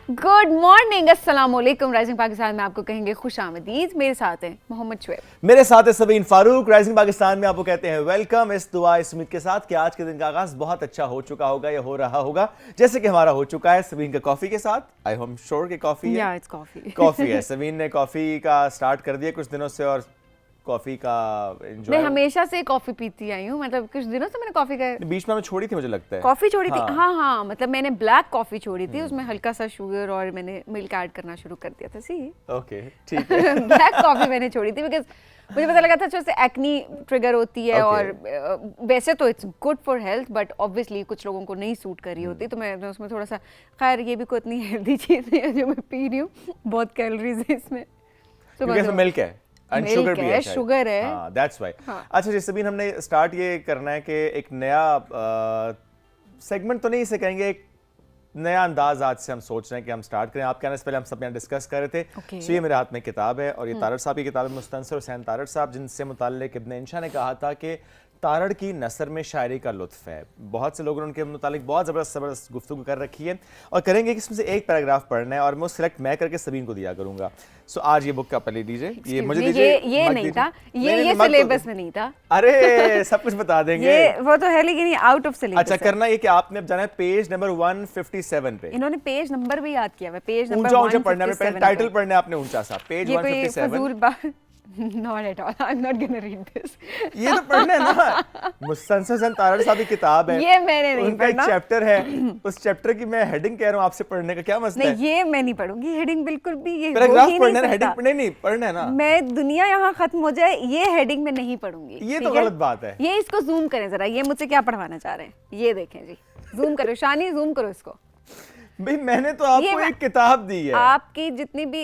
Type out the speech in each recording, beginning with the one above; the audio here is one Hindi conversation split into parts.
गुड मॉर्निंग, अस्सलाम वालेकुम। राइजिंग पाकिस्तान में आपको कहेंगे खुश आमदीद। मेरे साथ हैं मोहम्मद शुएब, मेरे साथ है सबीन फारूक। राइजिंग पाकिस्तान में आपको कहते हैं वेलकम। इस दुआ इस उम्मीद के साथ कि आज के दिन का आगाज बहुत अच्छा हो चुका होगा या हो रहा होगा, जैसे कि हमारा हो चुका है सबीन का कॉफी के साथ। आई होम श्योर कि कॉफी है, इट्स कॉफी कॉफी है। सबीन ने कॉफी का स्टार्ट कर दिया कुछ दिनों से और कॉफी का एंजॉय। मैं हमेशा से कॉफी पीती आई हूँ, मतलब कुछ दिनों से मैंने कॉफी का बीच में छोड़ी थी, मुझे लगता है कॉफी छोड़ी हाँ। थी। हाँ, मतलब मैंने ब्लैक कॉफी छोड़ी थी, उसमें हल्का सा शुगर और मैंने मिल्क ऐड करना शुरू कर दिया था। सी ओके ठीक है। ब्लैक कॉफी मैंने छोड़ी थी बिकॉज मुझे पता लगा था उससे एक्नी ट्रिगर होती है और वैसे तो it's good for health, but obviously कुछ लोगों को नहीं सूट कर रही होती, तो मैं उसमें थोड़ा सा, खैर ये भी कोई इतनी हेल्दी चीज़ नहीं है जो मैं पी रही हूँ, बहुत कैलोरीज है इसमें। क्योंकि इसमें मिल्क है एंड शुगर भी है, शुगर है। हाँ, दैट्स व्हाई। अच्छा जी सबीन, हमने स्टार्ट ये करना है कि एक नया सेगमेंट तो नहीं इसे कहेंगे, एक नया अंदाज आज से हम सोच रहे हैं कि हम स्टार्ट करें। आपके आने से पहले हम सब यहाँ डिस्कस कर रहे थे। सो ये मेरे हाथ में किताब है और ये तारड़ साहब की किताब है, मुस्तनसर हुसैन तारड़ साहब, जिनसे मुताल्लिक इब्न इंशा ने कहा था कि तारड़ की नसर में शायरी का लुत्फ है। बहुत से लोगों ने उनके मुतालिक बहुत ज़बरदस्त गुफ्तगू कर रखी है और करेंगे कि इसमें से एक पैराग्राफ पढ़ना है और मैं सिलेक्ट मैं करके सबीन को दिया करूंगा। सो आज ये बुक का पहले दीजिए, ये मुझे दीजिए। ये नहीं था, ये सिलेबस में नहीं था। अरे सब कुछ बता देंगे, ये वो तो है लेकिन ये आउट ऑफ सिलेबस। अच्छा करना ये कि आपने अब जाना है पेज नंबर 157 पे। इन्होंने पेज नंबर भी याद किया है, पेज नंबर ऊंचा पढ़ना है, पहले टाइटल पढ़ना है आपने ऊंचा सा, page 157। Not at all. I'm not gonna read this. ये तो पढ़ना है ना, मुस्तनसर हुसैन तारड़ साहब की किताब है, ये मैंने नहीं उनका एक पढ़ना। चैप्टर है, उस चैप्टर की मैं हेडिंग कह रहा हूँ आपसे पढ़ने का, क्या मसला है? नहीं, ये मैं नहीं पढ़ूंगी हेडिंग, बिल्कुल भी ये पैराग्राफ पढ़ना है, हेडिंग नहीं पढ़ना है ना। मैं दुनिया यहाँ खत्म हो जाए ये हेडिंग में नहीं पढ़ूंगी। ये तो गलत बात है। ये इसको जूम करें जरा, ये मुझसे क्या पढ़वाना चाह रहे हैं, ये देखें जी, जूम करो शानी, जूम करो इसको। भाई मैंने तो आपको एक किताब दी है, आपकी जितनी भी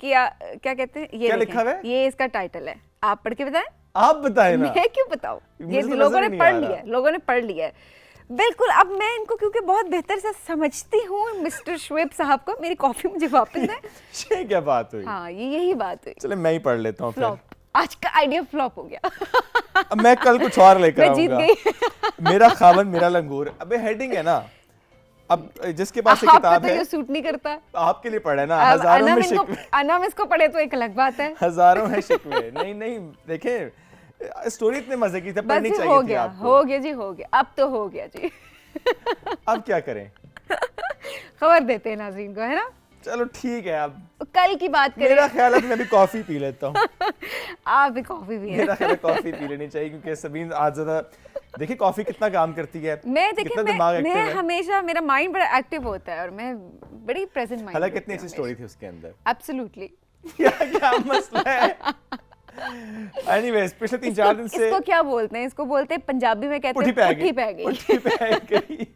क्या कहते हैं, ये क्या लिखा है? ये इसका टाइटल है, आप पढ़ के बताएं। आप बताएं ना, मैं क्यों बताऊं, ये तो लोगों ने पढ़ लिया है, लोगों ने पढ़ लिया है बिल्कुल। अब मैं इनको क्योंकि बहुत बेहतर से समझती हूँ, मिस्टर शुएब साहब को, मेरी कॉफी मुझे वापस है। ये क्या बात हुई? हाँ, यही बात हुई। चले मैं ही पढ़ लेता हूँ फिर। आज का आइडिया फ्लॉप हो गया। अब मैं कल कुछ और लेकर मैं जीत आऊंगा। गई। मेरा खावन मेरा लंगूर। अबे हेडिंग है ना, अब जिसके पास एक किताब है, ये सूट नहीं करता आपके लिए पढ़े ना, हजारों में शिकवे, अनम इसको पढ़े तो एक अलग बात है, हजारों में शिकवे। नहीं देखें, स्टोरी इतने मजे की थी, पढ़नी चाहिए हो थी गया, आपको। हो गया जी, हो गया, अब तो हो गया जी। अब क्या करें? खबर देते हैं नाज़रीन को, है ना। चलो ठीक है, अब कल की बात करें। मेरा ख्याल है मैं भी कॉफी पी लेता हूँ। आप भी कॉफी पिए। मेरा ख्याल है कॉफी पी लेनी चाहिए, क्योंकि सबीन आज ज्यादा, देखिए कॉफी कितना काम करती है। मैं हमेशा, मेरा माइंड बड़ा एक्टिव होता है और मैं बड़ी प्रेजेंट माइंड। हालांकि कितनी अच्छी स्टोरी थी उसके अंदर। एब्सोल्युटली। क्या मसला है? एनीवेज, पिछले 3-4 दिन से इसको क्या बोलते हैं, इसको बोलते हैं पंजाबी में कहते हैं पुट्ठी पै गई।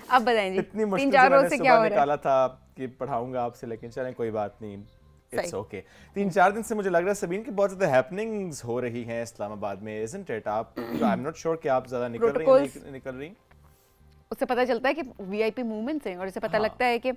अब बताएं जी, इतनी मुश्किल 3-4 रोज से क्या हो रहा है? निकाला था कि पढ़ाऊंगा आपसे, लेकिन चलें कोई बात नहीं, इट्स ओके। 3-4 दिन से मुझे लग रहा है सबीन की बहुत ज्यादा हैपनिंग्स हो रही हैं इस्लामाबाद में, इजंट इट? आप, आई एम नॉट श्योर कि आप ज्यादा निकल रही। उससे पता चलता है कि वीआईपी मूवमेंट्स हैं और इससे पता लगता है कि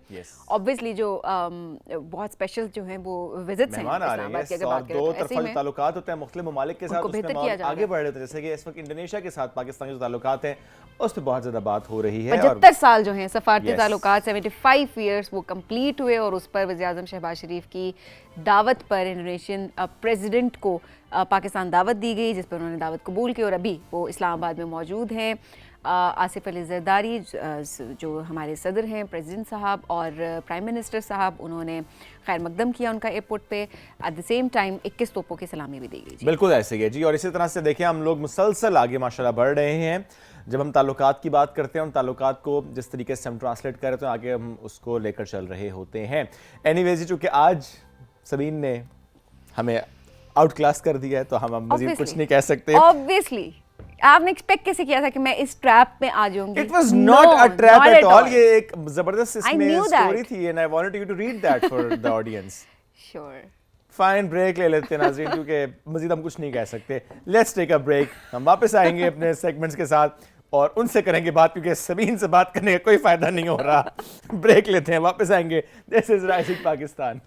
ऑब्वियसली जो बहुत स्पेशल जो हैं वो विजिट्स हैं इस्लामाबाद के, जब बात करें दो तरफा ताल्लुकात होते हैं मुख्तलिफ ममालिक के साथ, उसमें आगे बढ़ रहे थे, जैसे कि इस वक्त इंडोनेशिया के साथ पाकिस्तान के जो ताल्लुकात हैं उस पर बहुत ज्यादा बात हो रही है। 75 साल जो हैं सफारती ताल्लुकात, 75 ईयर्स वो कंप्लीट हुए और उस पर वज़ीर आज़म शहबाज शरीफ की दावत पर इंडोनेशियन प्रेसिडेंट को पाकिस्तान दावत दी गई, जिस पर उन्होंने दावत कबूल की और अभी वो इस्लामाबाद में मौजूद हैं। आसिफ अली जरदारी जो हमारे सदर हैं, प्रेसिडेंट साहब और प्राइम मिनिस्टर साहब, उन्होंने खैर मकदम किया उनका एयरपोर्ट पे। एट द सेम टाइम 21 तोपों की सलामी भी दी गई। बिल्कुल ऐसे ही है जी, और इसी तरह से देखिए हम लोग मुसलसल आगे माशाल्लाह बढ़ रहे हैं। जब हम ताल्लुकात की बात करते हैं, उन ताल्लुकात को जिस तरीके से हम ट्रांसलेट कर रहे हैं, तो आगे हम उसको लेकर चल रहे होते हैं। एनीवेज जी, चूँकि आज सबीन ने हमें आउट क्लास कर दिया है तो हम मज़ीद कुछ नहीं कह सकते। ऑब्वियसली आपने एक्सपेक्ट कैसे किया था कि मैं इस ट्रैप में आ जाऊंगी? It was not a trap at all. ये एक जबरदस्त इसमें स्टोरी थी and I wanted you to read that for the audience. Sure. Fine, break ले लेते हैं नाज़रीन, क्योंकि मजीद हम कुछ नहीं कह सकते। Let's take a break. हम वापस आएंगे अपने सेगमेंट्स के साथ और उनसे करेंगे बात, क्योंकि सबीन से बात करने का कोई फायदा नहीं हो रहा। ब्रेक लेते हैं, वापस आएंगे। This is rising Pakistan.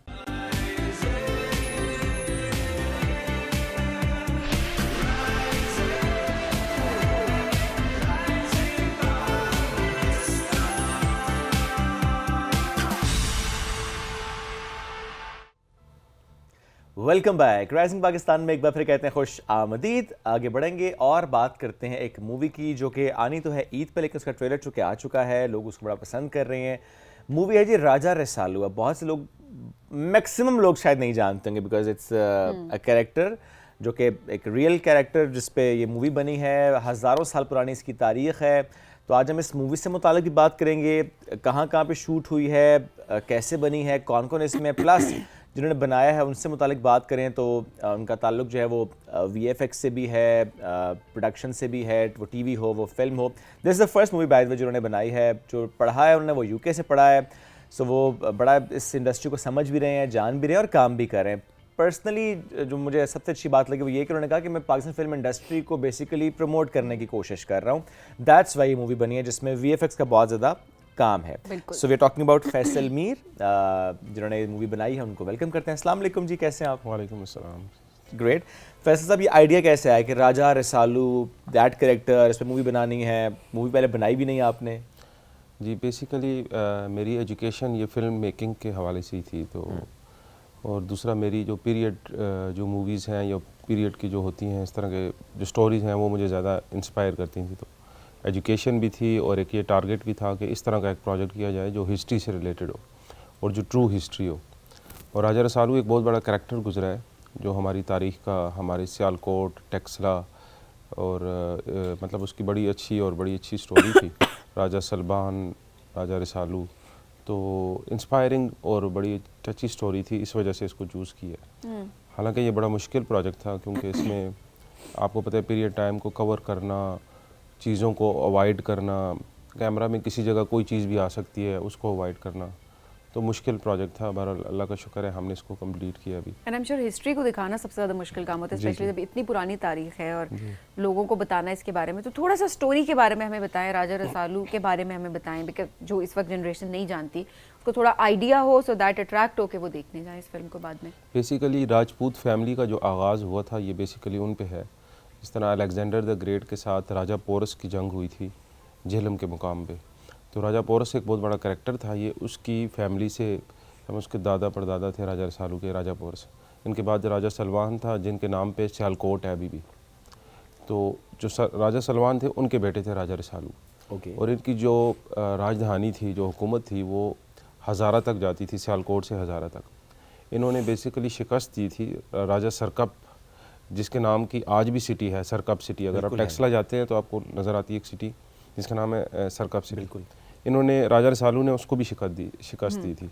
Welcome back. Rising Pakistan में एक बार फिर कहते हैं खुश आमदीद। आगे बढ़ेंगे और बात करते हैं एक मूवी की जो कि आनी तो है ईद पे, लेकिन उसका ट्रेलर चूँकि आ चुका है, लोग उसको बड़ा पसंद कर रहे हैं। मूवी है जी राजा रसालू। अब बहुत से लोग, मैक्सिमम लोग शायद नहीं जानते होंगे बिकॉज इट्स अ कैरेक्टर जो कि एक रियल कैरेक्टर जिस पे ये मूवी बनी है, हज़ारों साल पुरानी इसकी तारीख़ है। तो आज हम इस मूवी से मुतालिक भी बात करेंगे, कहाँ कहाँ पे शूट हुई है, कैसे बनी है, कौन कौन इसमें, प्लस जिन्होंने बनाया है उनसे मुतालिक बात करें तो उनका ताल्लुक जो है वो VFX से भी है, प्रोडक्शन से भी है, वो टीवी हो, वो फिल्म हो। This is the first movie by the way जो उन्होंने बनाई है। जो पढ़ा है उन्होंने वो UK से पढ़ा है, सो वो बड़ा इस इंडस्ट्री को समझ भी रहे हैं, जान भी रहे हैं और काम भी कर रहे हैं। पर्सनली जो मुझे सबसे अच्छी बात लगी वो ये कि उन्होंने कहा कि मैं पाकिस्तान फिल्म इंडस्ट्री को बेसिकली प्रमोट करने की कोशिश कर रहा हूँ। दैट्स वाई ये मूवी बनी है जिसमें VFX का बहुत ज़्यादा काम है। So we are talking about Faisal Mir, जिन्होंने ये मूवी बनाई है, उनको वेलकम करते हैं। अस्सलाम वालेकुम जी, कैसे हैं आप? वालेकुम अस्सलाम। ग्रेट। फैसल साहब, ये आइडिया कैसे आया कि राजा रसालू दैट कैरेक्टर, इस पर मूवी बनानी है? मूवी पहले बनाई भी नहीं आपने? जी बेसिकली मेरी एजुकेशन ये फिल्म मेकिंग के हवाले से ही थी, तो और दूसरा मेरी जो पीरियड जो मूवीज़ हैं या पीरियड की जो होती हैं, इस तरह के जो स्टोरीज़ हैं वो मुझे ज़्यादा इंस्पायर करती थी। तो एजुकेशन भी थी और एक ये टारगेट भी था कि इस तरह का एक प्रोजेक्ट किया जाए जो हिस्ट्री से रिलेटेड हो और जो ट्रू हिस्ट्री हो। और राजा रसालू एक बहुत बड़ा करैक्टर गुजरा है जो हमारी तारीख़ का, हमारे सियालकोट, टेक्सला और मतलब उसकी बड़ी अच्छी स्टोरी थी। राजा सलमान, राजा रसालू, तो इंस्पायरिंग और बड़ी टची स्टोरी थी, इस वजह से इसको चूज़ किया। हालांकि ये बड़ा मुश्किल प्रोजेक्ट था क्योंकि इसमें आपको पता है पीरियड टाइम को कवर करना, चीज़ों को अवॉइड करना, कैमरा में किसी जगह कोई चीज़ भी आ सकती है उसको अवॉइड करना, तो मुश्किल प्रोजेक्ट था। बहरहाल अल्लाह का शुक्र है हमने इसको कंप्लीट किया अभी। And I am sure history को दिखाना सबसे ज़्यादा मुश्किल काम होता है, स्पेशली जब इतनी पुरानी तारीख है और लोगों को बताना इसके बारे में। तो थोड़ा सा स्टोरी के बारे में हमें बताएं, राजा रसालू के बारे में हमें बताएं, बिकॉज जो इस वक्त जनरेशन नहीं जानती उसको थोड़ा आइडिया हो, सो दैट अट्रैक्ट हो के वो देखने जाए इस फिल्म को बाद में। बेसिकली राजपूत फैमिली का जो आगाज़ हुआ था ये बेसिकली उन पे है। जिस तरह अलेक्जेंडर द ग्रेट के साथ राजा पोरस की जंग हुई थी झेलम के मुकाम पे, तो राजा पोरस एक बहुत बड़ा करैक्टर था। ये उसकी फैमिली से, हम उसके दादा परदादा थे राजा रसालू के, राजा पोरस। इनके बाद राजा सलमान था जिनके नाम पे सियालकोट है अभी भी। तो जो राजा सलमान थे उनके बेटे थे राजा रसालू। और इनकी जो राजधानी थी, जो हुकूमत थी, वो हज़ारा तक जाती थी, सियालकोट से हज़ारा तक। इन्होंने बेसिकली शिकस्त दी थी राजा सरकप, जिसके नाम की आज भी सिटी है, सरकप सिटी। अगर आप टेक्सला जाते हैं तो आपको नज़र आती है एक सिटी जिसका नाम है सरकप सिटी। बिल्कुल। इन्होंने, राजा रसालू ने उसको भी शिकस्त दी थी।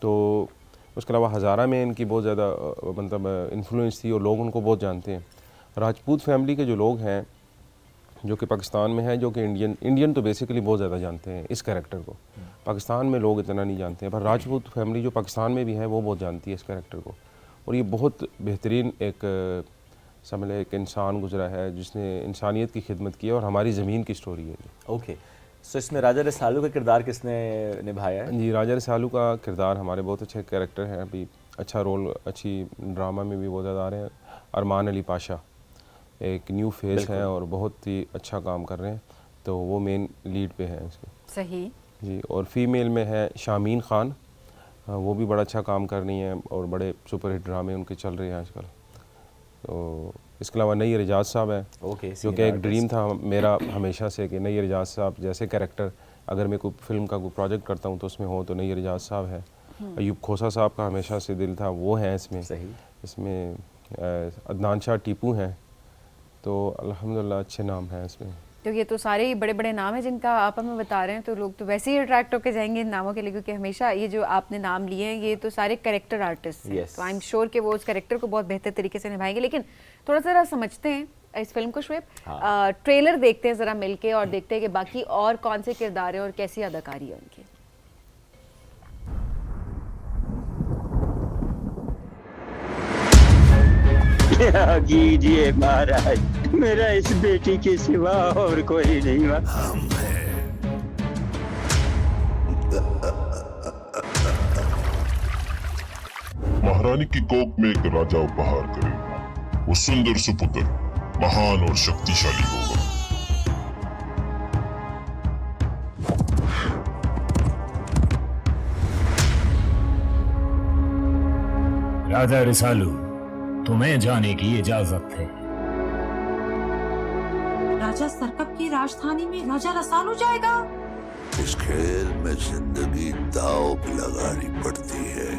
तो उसके अलावा हज़ारा में इनकी बहुत ज़्यादा मतलब इन्फ्लुएंस थी और लोग उनको बहुत जानते हैं। राजपूत फैमिली के जो लोग हैं जो कि पाकिस्तान में हैं, जो कि इंडियन तो बेसिकली बहुत ज़्यादा जानते हैं इस कैरेक्टर को। पाकिस्तान में लोग इतना नहीं जानते हैं, पर राजपूत फैमिली जो पाकिस्तान में भी है वो बहुत जानती है इस कैरेक्टर को। और ये बहुत बेहतरीन एक समझ लें एक इंसान गुजरा है जिसने इंसानियत की खिदमत की है और हमारी ज़मीन की स्टोरी है। ओके, सो इसमें राजा रसालू का किरदार किसने निभाया है? जी, राजा रसालू का किरदार हमारे बहुत अच्छे कैरेक्टर हैं, अभी अच्छा रोल, अच्छी ड्रामा में भी बहुत ज़्यादा आ रहे हैं। अरमान अली पाशा एक न्यू फेस है और बहुत ही अच्छा काम कर रहे हैं, तो वो मेन लीड पे हैं इसके। सही जी। और फीमेल में है शामीन खान, वो भी बड़ा अच्छा काम कर रही हैं और बड़े सुपरहिट ड्रामे उनके चल रहे हैं आजकल। तो इसके अलावा नई रिजाज साहब है, जो कि एक ड्रीम था मेरा हमेशा से कि नई रिजाज साहब जैसे कैरेक्टर अगर मैं कोई फिल्म का कोई प्रोजेक्ट करता हूँ तो उसमें हो, तो नई रिजाज साहब है। अयूब खोसा साहब का हमेशा से दिल था, वो हैं इसमें। सही। इसमें अदनान शाह टीपू हैं, तो अल्हम्दुलिल्लाह अच्छे नाम हैं इसमें। तो ये तो सारे ही बड़े बड़े नाम हैं जिनका आप हमें बता रहे हैं, तो लोग तो वैसे ही अट्रैक्ट होकर जाएंगे इन नामों के लिए, क्योंकि हमेशा ये जो आपने नाम लिए हैं ये तो सारे कैरेक्टर आर्टिस्ट हैं। तो आई एम श्योर कि वो उस कैरेक्टर को बहुत बेहतर तरीके से निभाएंगे। लेकिन थोड़ा सा समझते हैं इस फिल्म को शुएब। ट्रेलर देखते हैं ज़रा मिलके और देखते हैं कि बाकी और कौन से किरदार हैं और कैसी अदाकारी है उनकी। क्या कीजिए महाराज, मेरा इस बेटी के सिवा और कोई नहीं। हम हैं। महारानी की कोख में एक राजा उपहार करेगा। वो सुंदर सुपुत्र, महान और शक्तिशाली होगा। राजा रसालू तुम्हें जाने की इजाजत है। राजा सरकप की राजधानी में राजा रसालू जाएगा। इस खेल में जिंदगी दांव पे लगानी पड़ती है।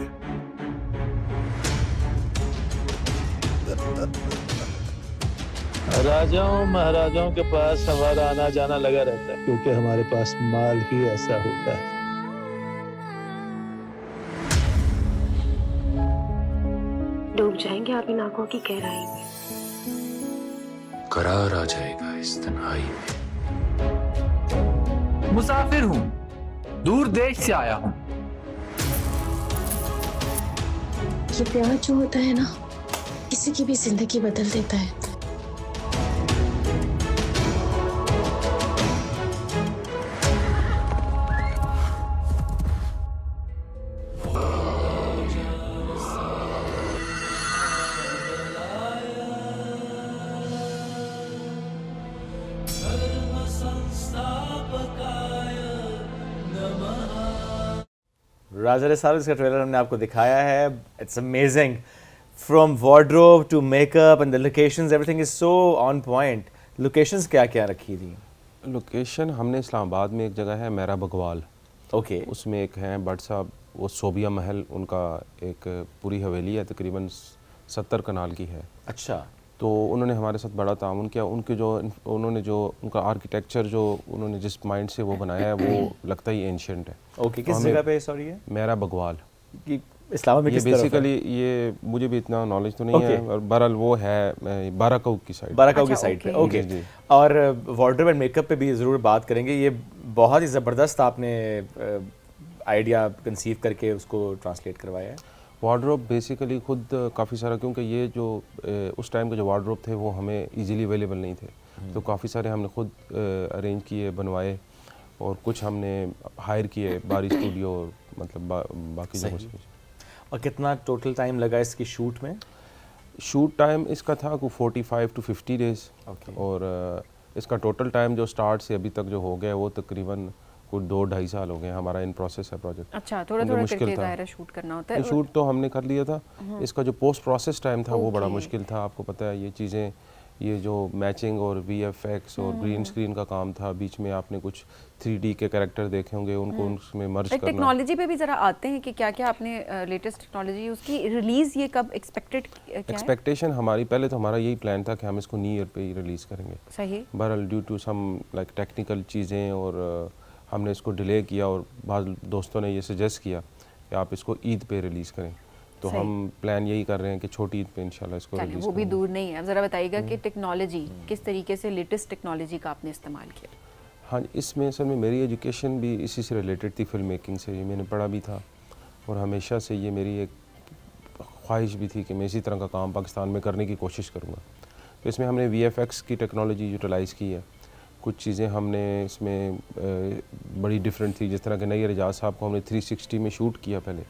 राजाओं महाराजाओं के पास हमारा आना जाना लगा रहता है, क्योंकि हमारे पास माल ही ऐसा होता है। डूब जाएंगे आप इन आंखों की गहराई में। करार आ जाएगा इस तन्हाई में। मुसाफिर हूँ, दूर देश से आया हूँ। ये प्यार जो होता है ना, किसी की भी जिंदगी बदल देता है। राजा रसालू का ट्रेलर हमने आपको दिखाया है। It's amazing, from wardrobe to makeup and the locations, everything is so on point. Locations क्या क्या रखी थी? लोकेशन हमने इस्लामाबाद में एक जगह है मेरा बगवाल, ओके, उसमें एक हैं बट साहब, वो सोबिया महल, उनका एक पूरी हवेली है, तकरीबन 70 कनाल की है। अच्छा, तो उन्होंने हमारे साथ बड़ा ताउन किया। उन्होंने जो उनका आर्किटेक्चर जो उन्होंने जिस माइंड से वो बनाया है वो लगता ही एंशिएंट है। ओके, किस जगह पे? सॉरी, है मेरा बगवाल कि इस्लामाबाद में ये किस तरफ है? बेसिकली ये मुझे भी इतना नॉलेज तो नहीं है, और बहरहाल वो है बाराकाऊ की साइड। बाराकाऊ की साइड पे, ओके। जी। और वार्डरोब एंड मेकअप पे भी ज़रूर बात करेंगे। ये बहुत ही ज़बरदस्त आपने आइडिया कंसीव करके उसको ट्रांसलेट करवाया है। वार्डरोब बेसिकली खुद काफ़ी सारा, क्योंकि ये जो उस टाइम के जो वार्डरोब थे वो हमें इजीली अवेलेबल नहीं थे, तो काफ़ी सारे हमने खुद अरेंज किए, बनवाए, और कुछ हमने हायर किए बारी स्टूडियो, मतलब बाकी जगहों से। और कितना टोटल टाइम लगा इसकी शूट में? शूट टाइम इसका था को 45 to 50 डेज़, ओके। और इसका टोटल टाइम जो स्टार्ट से अभी तक जो हो गया वो तकरीबन कुछ 2-2.5 साल हो गए। हमारा इन प्रोसेस है प्रोजेक्ट। अच्छा, थोड़ा क्योंकि थोड़ा मुश्किल करके था। दायरा शूट करना होता है। शूट तो हमने कर लिया था, इसका जो पोस्ट प्रोसेस टाइम था वो बड़ा ओके। मुश्किल था। आपको पता है ये चीज़ें, ये जो मैचिंग और VFX और ग्रीन स्क्रीन का काम था, बीच में आपने कुछ 3D के कैरेक्टर देखे होंगे, उनको उसमें मर्ज करना। टेक्नोलॉजी पे भी जरा आते हैं कि क्या क्या आपने लेटेस्ट टेक्नोलॉजी यूज़ की। रिलीज़ ये कब एक्सपेक्टेड क्या है? एक्सपेक्टेशन हमारी, पहले तो हमारा यही प्लान था कि हम इसको न्यू ईयर पे ही रिलीज़ करेंगे। सही। बहरहाल due to some like technical चीज़ें और हमने इसको डिले किया, और बाद दोस्तों ने ये सजेस्ट किया कि आप इसको ईद पे रिलीज़ करें, तो सही। हम प्लान यही कर रहे हैं कि छोटी ईद पे इंशाल्लाह इसको चलिए, रिलीज़ वो भी करेंगे। दूर नहीं है। अब ज़रा बताइएगा कि टेक्नोलॉजी किस तरीके से, लेटेस्ट टेक्नोलॉजी का आपने इस्तेमाल किया? हाँ, इसमें असल में मेरी एजुकेशन भी इसी से रिलेटेड थी, फिल्म मेकिंग से। ये मैंने पढ़ा भी था, और हमेशा से ये मेरी एक ख्वाहिश भी थी कि मैं इसी तरह का काम पाकिस्तान में करने की कोशिश करूँगा। तो इसमें हमने VFX की टेक्नोलॉजी यूटिलाइज़ की है। कुछ चीज़ें हमने इसमें बड़ी डिफरेंट थी, जिस तरह के नई एजाज साहब को हमने 360 में शूट किया, पहले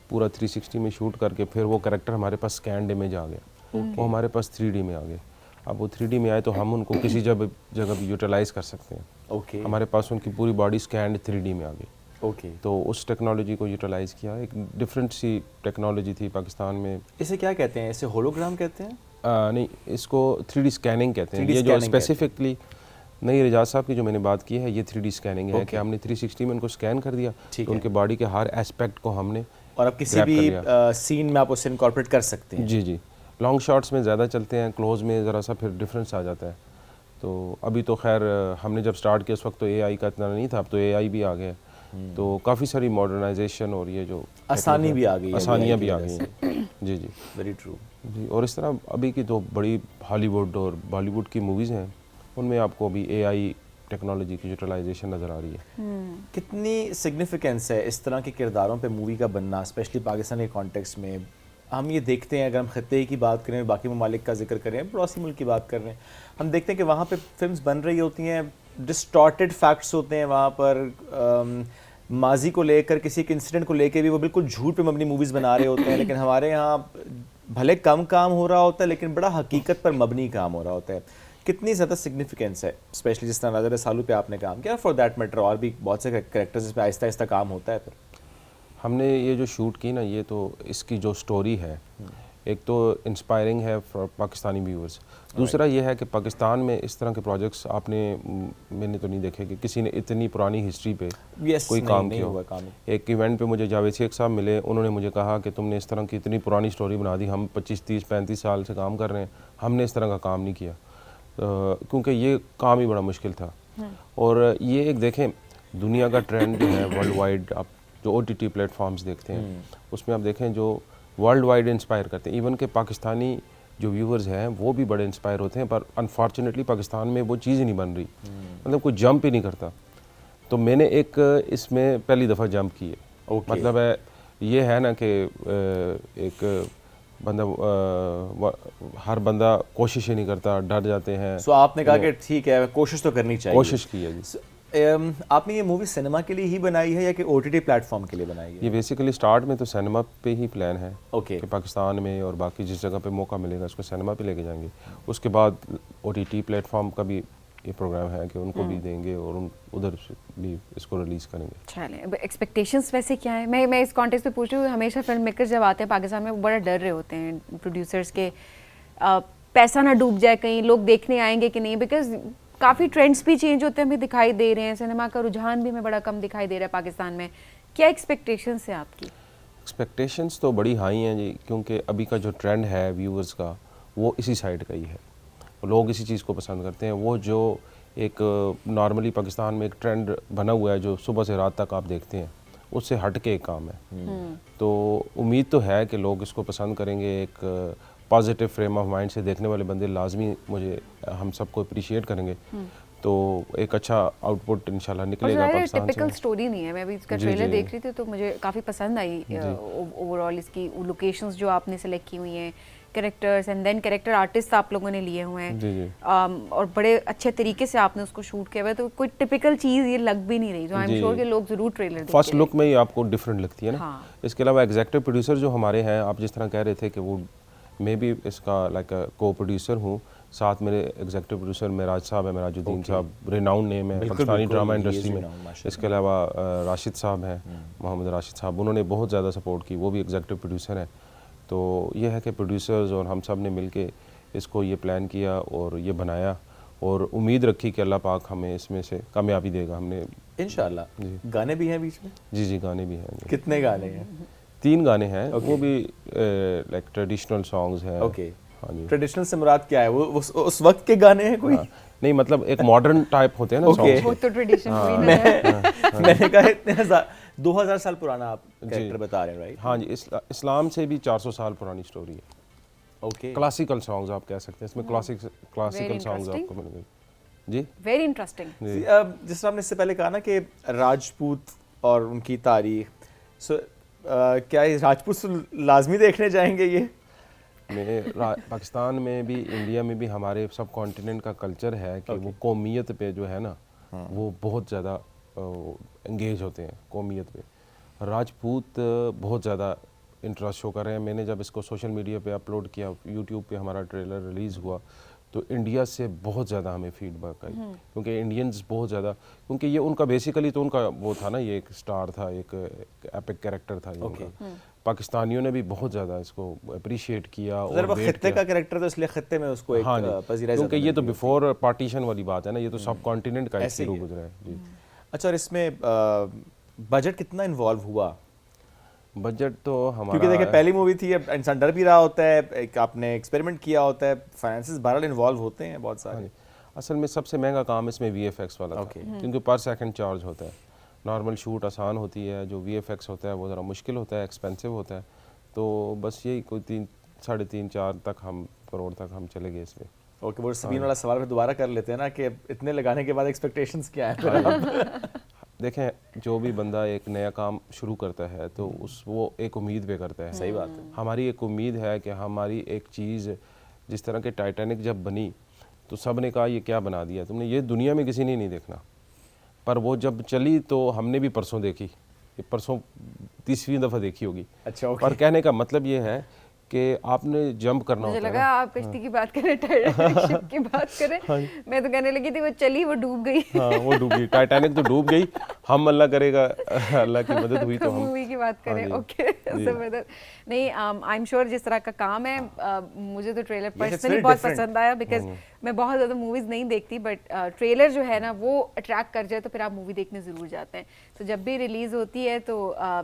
पूरा 360 में शूट करके फिर वो कैरेक्टर हमारे पास स्कैन्ड इमेज आ गया, वो हमारे पास 3D में आ गए। अब वो 3D में आए तो हम उनको किसी जगह भी यूटिलाइज़ कर सकते हैं। ओके, हमारे पास उनकी पूरी बॉडी स्कैन्ड 3D में आ गई। ओके। तो उस टेक्नोलॉजी को यूटिलाइज़ किया। एक डिफरेंट सी टेक्नोलॉजी थी पाकिस्तान में। इसे क्या कहते हैं? इसे होलोग्राम कहते हैं? नहीं, इसको 3D स्कैनिंग कहते हैं। 3D ये जो स्कैनिंग स्पेसिफिकली नई रिजाज साहब की जो मैंने बात की है, ये 3D स्कैनिंग है ओके। कि हमने 360 में उनको स्कैन कर दिया, ठीक तो है। उनके बॉडी के हर एस्पेक्ट को हमने और आप किसी grab भी कर लिया। सीन में आप उसे इनकॉर्पोरेट कर सकते हैं। जी जी, लॉन्ग शॉट्स में ज़्यादा चलते हैं, क्लोज में ज़रा सा फिर डिफरेंस आ जाता है। तो अभी तो खैर हमने जब स्टार्ट किया उस वक्त तो AI का इतना नहीं था, अब तो AI भी आ गया, तो काफ़ी सारी मॉडर्नाइजेशन और ये जो आसानी भी आ गई है, आसानियाँ AI भी की आ वजह गई हैं। जी जी वेरी ट्रू। जी। और इस तरह अभी की तो बड़ी हॉलीवुड और बॉलीवुड की मूवीज़ हैं, उनमें आपको अभी AI टेक्नोलॉजी की यूटिलाइजेशन नज़र आ रही है। कितनी सिग्निफिकेंस है इस तरह के किरदारों पे मूवी का बनना, स्पेशली पाकिस्तान के कॉन्टेक्स्ट में? हम ये देखते हैं, अगर हम खत्ते की बात करें, बाकी ममालिक का जिक्र करें, पड़ोसी मुल्क की बात कर रहे हैं, हम देखते हैं कि वहाँ पे फिल्म्स बन रही होती हैं, डिस्टॉर्टेड फैक्ट्स होते हैं वहाँ पर, माजी को लेकर, किसी एक इंसिडेंट को लेकर भी वो बिल्कुल झूठ पे मबनी मूवीज़ बना रहे होते हैं। लेकिन हमारे यहाँ भले कम काम हो रहा होता है, लेकिन बड़ा हकीकत पर मबनी काम हो रहा होता है। कितनी ज़्यादा सिग्निफिकेंस है, स्पेशली जिस तरह राजा रसालू पे आपने काम किया, फॉर दैट मैटर और भी बहुत से कैरेक्टर्स पे आहिस्ता आहिस्ता काम होता है। फिर हमने ये जो शूट की ना, ये तो इसकी जो स्टोरी है, एक तो इंस्पायरिंग है फॉर पाकिस्तानी व्यूअर्स, दूसरा ये है कि पाकिस्तान में इस तरह के प्रोजेक्ट्स मैंने तो नहीं देखे कि किसी ने इतनी पुरानी हिस्ट्री पे कोई काम किया हो। एक इवेंट पे मुझे जावेद शेख साहब मिले, उन्होंने मुझे कहा कि तुमने इस तरह की इतनी पुरानी स्टोरी बना दी, हम 25, 30, 35 साल से काम कर रहे हैं, हमने इस तरह का काम नहीं किया, क्योंकि ये काम ही बड़ा मुश्किल था। और ये एक देखें दुनिया का ट्रेंड जो है वर्ल्ड वाइड, आप जो OTT प्लेटफॉर्म्स देखते हैं उसमें आप देखें जो वर्ल्ड वाइड इंस्पायर करते हैं, इवन के पाकिस्तानी जो व्यूअर्स हैं वो भी बड़े इंस्पायर होते हैं, पर अनफॉर्चुनेटली पाकिस्तान में वो चीज़ ही नहीं बन रही, मतलब कोई जंप ही नहीं करता। तो मैंने एक इसमें पहली दफ़ा जंप की है। मतलब है ये है ना कि एक बंदा हर बंदा कोशिश ही नहीं करता, डर जाते हैं। सो आपने कहा कि ठीक है कोशिश तो करनी चाहिए। कोशिश की है जी। आपने ये मूवी सिनेमा के लिए ही बनाई है या कि OTT प्लेटफॉर्म के लिए बनाई है? ये बेसिकली स्टार्ट में तो सिनेमा पे ही प्लान है कि पाकिस्तान में और बाकी जिस जगह पे मौका मिलेगा उसको सिनेमा पे लेके जाएंगे। उसके बाद OTT प्लेटफॉर्म का भी ये प्रोग्राम है कि उनको भी देंगे और उधर भी इसको रिलीज़ करेंगे। चलें, एक्सपेक्टेशंस वैसे क्या है? मैं इस कॉन्टेक्स्ट पे पूछ रही हूँ, हमेशा फिल्म मेकर्स जब आते हैं पाकिस्तान में वो बड़ा डर रहे होते हैं प्रोड्यूसर्स के पैसा ना डूब जाए, कहीं लोग देखने आएंगे कि नहीं, बिकॉज काफ़ी ट्रेंड्स भी चेंज होते हैं, हमें दिखाई दे रहे हैं, सिनेमा का रुझान भी हमें बड़ा कम दिखाई दे रहा है पाकिस्तान में। क्या एक्सपेक्टेशंस है आपकी? एक्सपेक्टेशंस तो बड़ी हाई हैं जी, क्योंकि अभी का जो ट्रेंड है व्यूअर्स का वो इसी साइड का ही है, लोग इसी चीज़ को पसंद करते हैं। वो जो एक नॉर्मली पाकिस्तान में एक ट्रेंड बना हुआ है जो सुबह से रात तक आप देखते हैं, उससे हट के एक काम है। तो उम्मीद तो है कि लोग इसको पसंद करेंगे, एक पॉजिटिव फ्रेम ऑफ माइंड से देखने वाले बंदे लाजमी हम सबको अप्रिशिएट करेंगे, तो एक अच्छा आउटपुट इंशाल्लाह निकलेगा पाकिस्तान से। टिपिकल स्टोरी नहीं है, मैं भी इसका ट्रेलर देख रही थी तो मुझे काफ़ी पसंद आई ओवरऑल इसकी लोकेशंस जो आपने सेलेक्ट की हुई हैं, characters and then character artist आप लोगों ने लिए हुए हैं, और बड़े अच्छे तरीके से आपने उसको शूट किया हुआ है, तो कोई टिपिकल चीज़ ये लग भी नहीं रही, तो आई एम श्योर कि लोग ज़रूर ट्रेलर देखेंगे। फर्स्ट लुक में ही आपको डिफरेंट लगती है ना। इसके अलावा एग्जीक्यूटिव प्रोड्यूसर जो हमारे हैं, आप जिस तरह कह रहे थे कि वो मैं भी इसका लाइक को प्रोड्यूसर हूँ, साथ मेरे एग्जीक्यूटिव प्रोड्यूसर मेराज साहब है, मेराजुद्दीन साहब, रिनाउंड नेम है पाकिस्तानी ड्रामा इंडस्ट्री में। इसके अलावा राशिद साहब हैं, मोहम्मद राशिद साहब, उन्होंने बहुत ज़्यादा सपोर्ट की, वो भी एग्जीक्यूटिव प्रोड्यूसर हैं। तो ये है कि प्रोड्यूसर्स और हम सब ने मिल के इसको ये प्लान किया और ये बनाया, और उम्मीद रखी कि अल्लाह पाक हमें इसमें से कामयाबी देगा। हमने इंशाल्लाह। गाने भी हैं बीच में? जी गाने भी हैं। कितने गाने हैं? 3 गाने हैं। वो भी लाइक ट्रेडिशनल सॉन्ग्स हैं। हाँ जी। ट्रेडिशनल से मुराद क्या है? वो उस वक्त के गाने हैं कोई? नहीं, मतलब एक मॉडर्न टाइप होते हैं ना सॉन्ग्स। वो तो ट्रेडिशन हुई ना। मैंने कहा इतने 2000 साल पुराना आप कैरेक्टर बता रहे हैं, राइट? हाँ जी, इस्लाम से भी 400 साल पुरानी स्टोरी है। क्लासिकल सॉन्ग्स आप कह सकते हैं, इसमें क्लासिकल सॉन्ग्स आपको मिलेंगे। जी, वेरी इंटरेस्टिंग। जिस तरह हमने इससे पहले कहा ना कि राजपूत और उनकी तारीख, क्या ये राजपूत लाजमी देखने जाएंगे? ये पाकिस्तान में भी, इंडिया में भी हमारे सब कॉन्टिनेंट का कल्चर है कि वो कौमियत पे जो है ना वो बहुत ज़्यादा एंगेज होते हैं कौमियत पे। राजपूत बहुत ज़्यादा इंटरेस्ट शो कर रहे हैं। मैंने जब इसको सोशल मीडिया पे अपलोड किया, यूट्यूब पे हमारा ट्रेलर रिलीज़ हुआ, तो इंडिया से बहुत ज़्यादा हमें फीडबैक आई, क्योंकि इंडियंस बहुत ज़्यादा, क्योंकि ये उनका बेसिकली तो उनका वो था ना, ये एक स्टार था, एक एपिक कैरेक्टर था ये। पाकिस्तानियों ने भी बहुत ज़्यादा इसको अप्रिशिएट किया। और खित्ते का कैरेक्टर, तो इसलिए खित्ते में उसको एक पजीराई, क्योंकि ये तो बिफोर पार्टीशन वाली बात है ना, ये तो सब कॉन्टिनेंट का ऐसे गुजरा है जी। अच्छा, और इसमें बजट कितना इन्वॉल्व हुआ? बजट तो हमारा, क्योंकि देखिए पहली मूवी थी, अब इंसान डर भी रहा होता है, एक आपने एक्सपेरिमेंट किया होता है, फाइनेंसेस बहरहाल इन्वॉल्व होते हैं बहुत सारे। असल में सबसे महंगा काम इसमें VFX वाला था, क्योंकि पर सेकंड चार्ज होता है। नॉर्मल शूट आसान होती है, जो VFX होता है वो ज़रा मुश्किल होता है, एक्सपेंसिव होता है। तो बस यही कोई 3, 3.5, 4 तक हम करोड़ तक हम चले गए इसमें। ओके, वो सबीन वाला सवाल फिर दोबारा कर लेते हैं ना कि इतने लगाने के बाद एक्सपेक्टेशंस क्या है? देखें, जो भी बंदा एक नया काम शुरू करता है तो वो एक उम्मीद पे करता है। सही बात है। हमारी एक उम्मीद है कि हमारी एक चीज़, जिस तरह के टाइटैनिक जब बनी तो सब ने कहा ये क्या बना दिया तुमने, ये दुनिया में किसी ने नहीं देखना। पर वो जब चली तो हमने भी परसों देखी, ये परसों 30वीं दफ़ा देखी होगी। अच्छा, पर कहने का मतलब ये है कि आपने जंप करना मुझे होता है लगा ना। आप कश्ती की बात करें, टाइटैनिक शिप की बात करें। मैं तो कहने लगी थी वो चली, वो डूब गई। हाँ, वो डूब गई, टाइटैनिक तो डूब गई। हम अल्लाह करेगा, अल्लाह की मदद हुई तो हम मूवी की बात हाँ करें, जी, ओके। जी। जबरदस्त। नहीं, आई एम श्योर जिस तरह का काम है, मुझे तो ट्रेलर it's पर्सनली very बहुत different. पसंद आया, बिकॉज मैं बहुत ज़्यादा मूवीज़ नहीं देखती, बट ट्रेलर जो है ना वो अट्रैक्ट कर जाए तो फिर आप मूवी देखने ज़रूर जाते हैं। तो जब भी रिलीज़ होती है तो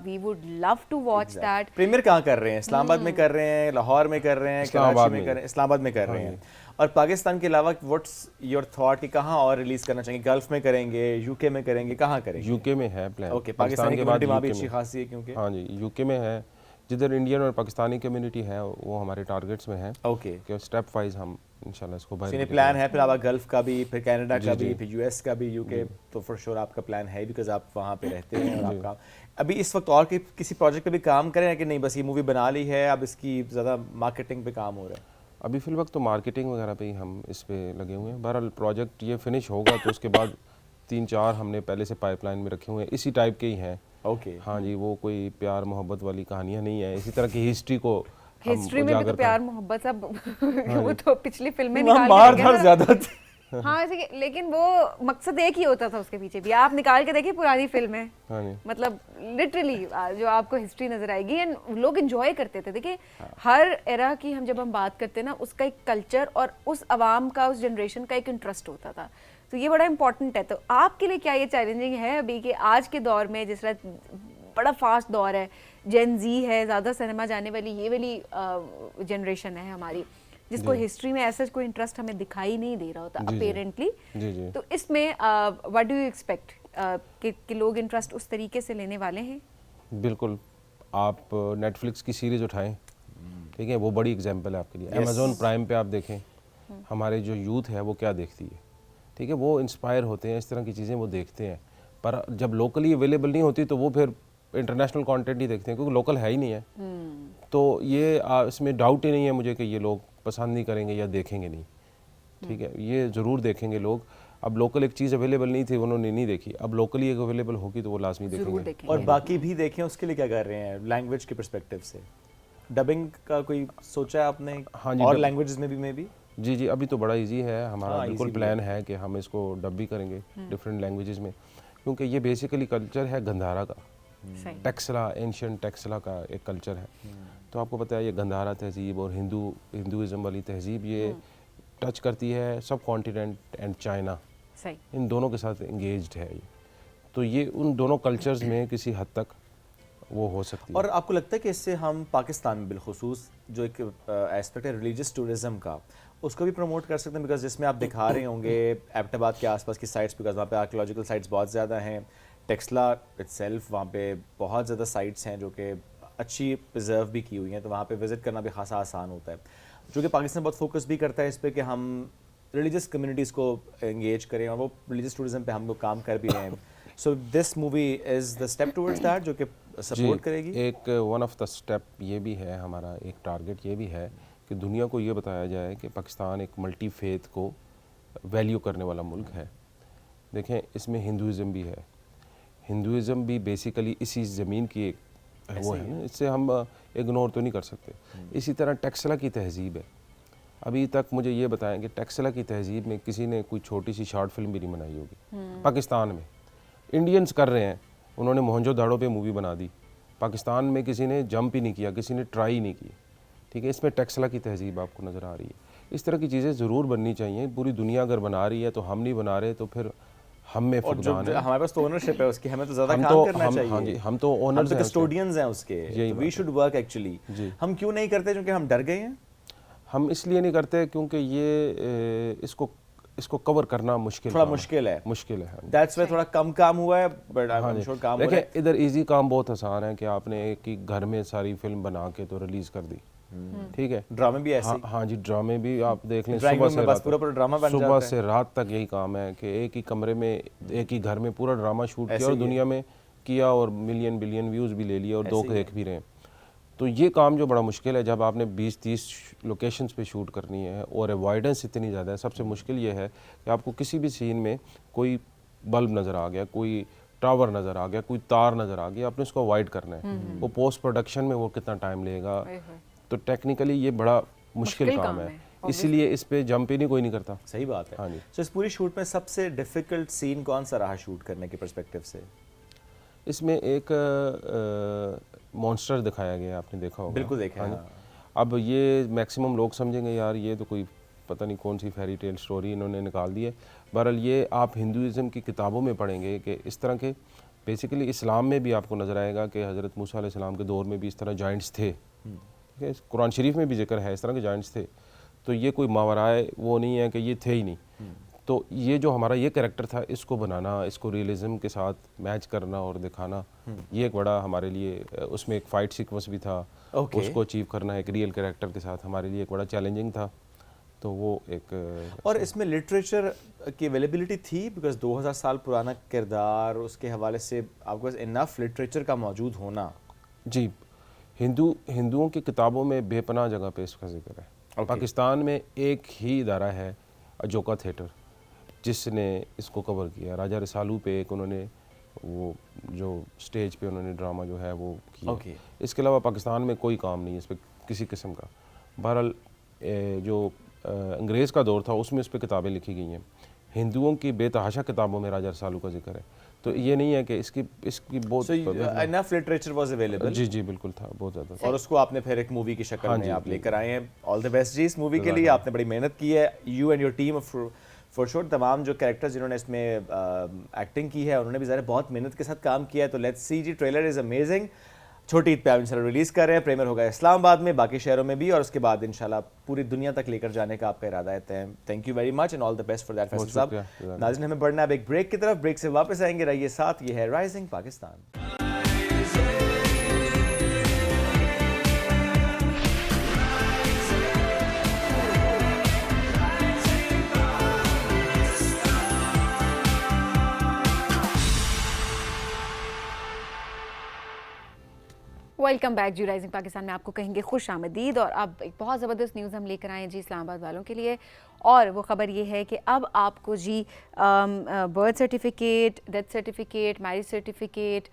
we would love to watch that. Premiere कहाँ कर रहे हैं? इस्लामाबाद में कर रहे हैं, लाहौर में कर रहे हैं, इस्लामाबाद कराची में में। कर रहे हैं, इस्लामाबाद में कर रहे हैं। और पाकिस्तान के अलावा व्हाट्स योर थॉट कि कहाँ और रिलीज करना चाहेंगे? गल्फ में करेंगे, यूके में करेंगे, कहाँ करेंगे? यूके में है प्लान। ओके, पाकिस्तानी के बाद कम्युनिटी वहाँ भी यूके अच्छी में। खासी है क्योंकि हाँ जी, यूके में है, जिधर इंडियन और पाकिस्तानी कम्युनिटी है वो हमारे टारगेट्स में है ओके। कि स्टेप वाइज हम इंशाल्लाह इसको बाहर सीने लेके प्लान है फिर आप गल्फ का भी, फिर कनाडा का भी, जी। फिर यूएस का भी, यूके तो फॉर श्योर आपका प्लान है बिकॉज आप वहाँ पे रहते हैं और आपका अभी इस वक्त और किसी प्रोजेक्ट पे भी काम करें हैं कि नहीं बस ये मूवी बना ली है, अब इसकी ज़्यादा मार्केटिंग पे काम हो रहा है? अभी फिल वक्त तो मार्केटिंग वगैरह पे ही हम इस पे लगे हुए हैं। बहरहाल प्रोजेक्ट ये फिनिश होगा तो उसके बाद 3-4 हमने पहले से पाइपलाइन में रखे हुए हैं, इसी टाइप के ही हैं। ओके। हाँ जी, वो कोई प्यार मोहब्बत वाली कहानियाँ नहीं है, इसी तरह की हिस्ट्री को हम हिस्ट्री में भी उजागर तो प्यार मोहब्बत सब वो तो पिछली फिल्में वहाँ निकाल के मार देखे धाड़ ना। ज़्यादा थी। हाँ ऐसे लेकिन वो मकसद एक ही होता था उसके पीछे भी। आप निकाल के देखिए पुरानी फिल्में, हाँ जी, मतलब लिटरली जो आपको हिस्ट्री नजर आएगी एंड लोग एंजॉय करते थे। देखिए हर एरा की जब हम बात करते हैं ना, उसका एक कल्चर और उस अवाम का, उस जनरेशन का एक इंटरेस्ट होता था, तो ये बड़ा इंपॉर्टेंट है। तो आपके लिए क्या ये चैलेंजिंग है अभी कि आज के दौर में जिस तरह बड़ा फास्ट दौर है, जेन जी है, ज़्यादा सिनेमा जाने वाली ये वाली जनरेशन है हमारी, जिसको हिस्ट्री में ऐसा कोई इंटरेस्ट हमें दिखाई नहीं दे रहा होता अपेरेंटली। जी जी। तो इसमें व्हाट डू यू एक्सपेक्ट कि लोग इंटरेस्ट उस तरीके से लेने वाले हैं? बिल्कुल, आप नेटफ्लिक्स की सीरीज़ उठाएं, ठीक है, वो बड़ी एग्जांपल है आपके लिए। अमेज़ॉन प्राइम पे आप देखें, हमारे जो यूथ है वो क्या देखती है, ठीक है, वो इंस्पायर होते हैं, इस तरह की चीज़ें वो देखते हैं। पर जब लोकली अवेलेबल नहीं होती तो वो फिर इंटरनेशनल कंटेंट ही देखते हैं, क्योंकि लोकल है ही नहीं है। तो ये इसमें डाउट ही नहीं है मुझे कि ये लोग पसंद नहीं करेंगे या देखेंगे नहीं, ठीक है, ये ज़रूर देखेंगे लोग। अब लोकल एक चीज़ अवेलेबल नहीं थी, उन्होंने नहीं देखी, अब लोकली एक अवेलेबल होगी तो वो लाजमी देखेंगे। और बाकी भी देखें, उसके लिए क्या कर रहे हैं लैंग्वेज के पर्सपेक्टिव से? डबिंग का कोई सोचा है आपने? हाँ जी, और लैंग्वेजेस में भी मे बी? जी जी, अभी तो बड़ा इजी है हमारा। हाँ, बिल्कुल easy प्लान है कि हम इसको डब भी करेंगे डिफरेंट लैंग्वेजेस में, क्योंकि ये बेसिकली कल्चर है गंधारा का, टेक्सला, एंशियंट टेक्सला का एक कल्चर है। तो आपको पता है ये गंधारा तहजीब और हिंदुइज़्म वाली तहजीब ये टच करती है सब कॉन्टिनेंट एंड चाइना, सही, इन दोनों के साथ इंगेज्ड है ये। तो ये उन दोनों कल्चर्स में किसी हद तक वो हो सकती है। और आपको लगता है कि इससे हम पाकिस्तान में बिलखुसूस जो एक एस्पेक्ट है रिलीजियस टूरिज्म का, उसको भी प्रमोट कर सकते हैं? बिकॉज जिसमें आप दिखा रहे होंगे एबटाबाद के आसपास की साइट्स, बिकॉज वहाँ पे आर्कियोलॉजिकल साइट्स बहुत ज़्यादा हैं, टेक्सला इटसेल्फ वहाँ पे बहुत ज़्यादा साइट्स हैं जो कि अच्छी प्रिजर्व भी की हुई हैं, तो वहाँ पे विज़िट करना भी खासा आसान होता है। जो कि पाकिस्तान बहुत फोकस भी करता है इस पर कि हम रिलीजियस कम्युनिटीज़ को एंगेज करें, और वो रिलीजियस टूरिज्म पे हम लोग काम कर भी रहे हैं। So this movie is the step towards that, जो कि सपोर्ट करेगी। एक वन ऑफ द स्टेप ये भी है हमारा, एक टारगेट ये भी है कि दुनिया को ये बताया जाए कि पाकिस्तान एक मल्टी फेथ को वैल्यू करने वाला मुल्क है। देखें, इसमें हिंदुइज़्म भी है, हिंदुइज़्म भी बेसिकली इसी ज़मीन की एक वो है ना, इससे हम इग्नोर तो नहीं कर सकते। इसी तरह टेक्सला की तहजीब है। अभी तक मुझे ये बताएं कि टेक्सला की तहजीब में किसी ने कोई छोटी सी शॉर्ट फिल्म भी नहीं बनाई होगी पाकिस्तान में। इंडियंस कर रहे हैं, उन्होंने मोहनजोदाड़ो पे मूवी बना दी, पाकिस्तान में किसी ने जंप ही नहीं किया, किसी ने ट्राई ही नहीं की, ठीक है। इसमें टेक्सला की तहजीब आपको नज़र आ रही है। इस तरह की चीज़ें ज़रूर बननी चाहिए। पूरी दुनिया अगर बना रही है तो हम नहीं बना रहे तो फिर हम में और जो फुकदान है। हमारे पास तो ओनरशिप है उसकी, हमें तो ज़्यादा हम काम तो करना चाहिए। हाँ जी, हम तो हम ओनर्स तो हैं, कस्टोडियंस हैं उसके, यही वी शुड वर्क एक्चुअली। हम क्यों नहीं करते? क्योंकि हम डर गए हैं। हम इसलिए नहीं करते क्योंकि ये इसको कवर करना मुश्किल, थोड़ा काम मुश्किल है। मुश्किल है। दैट्स व्हाई थोड़ा कम काम हुआ है, बट आई एम श्योर काम हो रहा है। देखिए, इधर इजी काम बहुत आसान है कि आपने एक ही घर में सारी फिल्म बना के तो रिलीज कर दी, ठीक है। ड्रामे भी ऐसे हाँ जी, ड्रामे भी आप देख लें, ड्राइंग सुबह रूम से में बस रात पूरा पूरा ड्रामा बन सुबह जाता है। से रात तक यही काम है कि एक ही कमरे में, एक ही घर में पूरा ड्रामा शूट किया और दुनिया में किया और मिलियन बिलियन व्यूज़ भी ले लिए और दो देख भी रहे हैं। तो ये काम जो बड़ा मुश्किल है, जब आपने 20-30 लोकेशंस पे शूट करनी है और अवॉइडेंस इतनी ज़्यादा है, सबसे मुश्किल ये है कि आपको किसी भी सीन में कोई बल्ब नज़र आ गया, कोई टावर नज़र आ गया, कोई तार नज़र आ गया, आपने उसको अवॉइड करना है। वो पोस्ट प्रोडक्शन में वो कितना टाइम लेगा, तो टेक्निकली ये बड़ा मुश्किल काम है, इसलिए इस पे जंप ही नहीं कोई नहीं करता। सही बात है। हाँ जी। तो इस पूरी शूट में सबसे डिफिकल्ट सीन कौन सा रहा शूट करने के पर्सपेक्टिव से? इसमें एक मॉन्स्टर दिखाया गया, आपने देखा होगा। बिल्कुल देखा है। हाँ जी। अब ये मैक्सिमम लोग समझेंगे यार ये तो कोई पता नहीं कौन सी फेरी टेल स्टोरी इन्होंने निकाल दी है। बहरहाल ये आप हिंदुज़म की किताबों में पढ़ेंगे कि इस तरह के बेसिकली इस्लाम में भी आपको नज़र आएगा कि हज़रत मूसा अलैहिस्सलाम के दौर में भी इस तरह जाइंट्स थे। ठीक है, कुरान शरीफ में भी जिक्र है इस तरह के जाइंट्स थे। तो ये कोई मावराए वो नहीं है कि ये थे ही नहीं। तो ये जो हमारा ये कैरेक्टर था, इसको बनाना, इसको रियलिज़म के साथ मैच करना और दिखाना, ये एक बड़ा हमारे लिए, उसमें एक फ़ाइट सीक्वेंस भी था, उसको अचीव करना एक रियल कैरेक्टर के साथ हमारे लिए एक बड़ा चैलेंजिंग था। तो वो एक और इसमें लिटरेचर की अवेलेबिलिटी थी, बिकॉज 2000 साल पुराना किरदार, उसके हवाले से आपके पास इनफ लिटरेचर का मौजूद होना। जी, हिंदुओं की किताबों में बेपनाह जगह पे इसका जिक्र है। पाकिस्तान में एक ही इदारा है अजोका थिएटर जिसने इसको कवर किया। राजा रसालू पे एक उन्होंने वो जो स्टेज पे उन्होंने ड्रामा जो है वो किया। इसके अलावा पाकिस्तान में कोई काम नहीं है इस पर किसी किस्म का। बहरहाल जो अंग्रेज़ का दौर था उसमें इस पर किताबें लिखी गई हैं। हिंदुओं की बेतहाशा किताबों में राजा रसालू का जिक्र है। तो ये नहीं है कि इसकी बहुत इनफ लिटरेचर वाज अवेलेबल। जी जी बिल्कुल था, बहुत ज़्यादा। और उसको आपने फिर एक मूवी की शक्ल में आप लेकर आए हैं। ऑल द बेस्ट जी इस मूवी के लिए, आपने बड़ी मेहनत की है। You and your team for sure. तमाम जो कैरेक्टर्स जिन्होंने इसमें एक्टिंग की है उन्होंने भी ज़रा बहुत मेहनत के साथ काम किया है। तो लेट्स सी जी, ट्रेलर इज़ अमेजिंग। छोटी ईद पे आप इंशाल्लाह रिलीज़ कर रहे हैं। प्रीमियर होगा इस्लामाबाद में, बाकी शहरों में भी, और उसके बाद इंशाल्लाह पूरी दुनिया तक लेकर जाने का आपका इरादा है। Thank you very much and all the best for that Faisal साहब। नाज़रीन, हमें बढ़ना है अब एक ब्रेक की तरफ। ब्रेक से वापस आएंगे, रहिए साथ। ये है राइजिंग पाकिस्तान। वेलकम बैक जी। राइजिंग पाकिस्तान में आपको कहेंगे खुश आमदीद। और अब एक बहुत ज़बरदस्त न्यूज़ हम लेकर आए हैं जी इस्लामाबाद वालों के लिए, और वो ख़बर ये है कि अब आपको जी birth certificate, death certificate, marriage certificate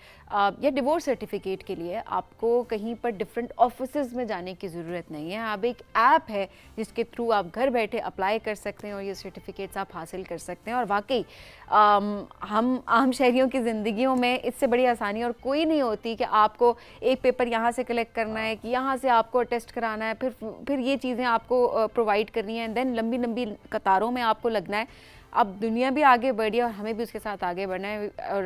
या डिवोर्स सर्टिफिकेट के लिए आपको कहीं पर डिफरेंट ऑफिसेज में जाने की ज़रूरत नहीं है। अब एक ऐप है जिसके थ्रू आप घर बैठे अप्लाई कर सकते हैं और ये सर्टिफिकेट्स आप हासिल कर सकते हैं। और वाकई हम आम शहरियों की ज़िंदगियों में इससे बड़ी आसानी और कोई नहीं होती कि आपको एक पेपर यहाँ से कलेक्ट करना है, कि यहाँ से आपको टेस्ट कराना है, फिर ये चीज़ें आपको प्रोवाइड करनी है, एंड देन लंबी लंबी कतारों में आपको लगना है। अब दुनिया भी आगे बढ़ी है और हमें भी उसके साथ आगे बढ़ना है, और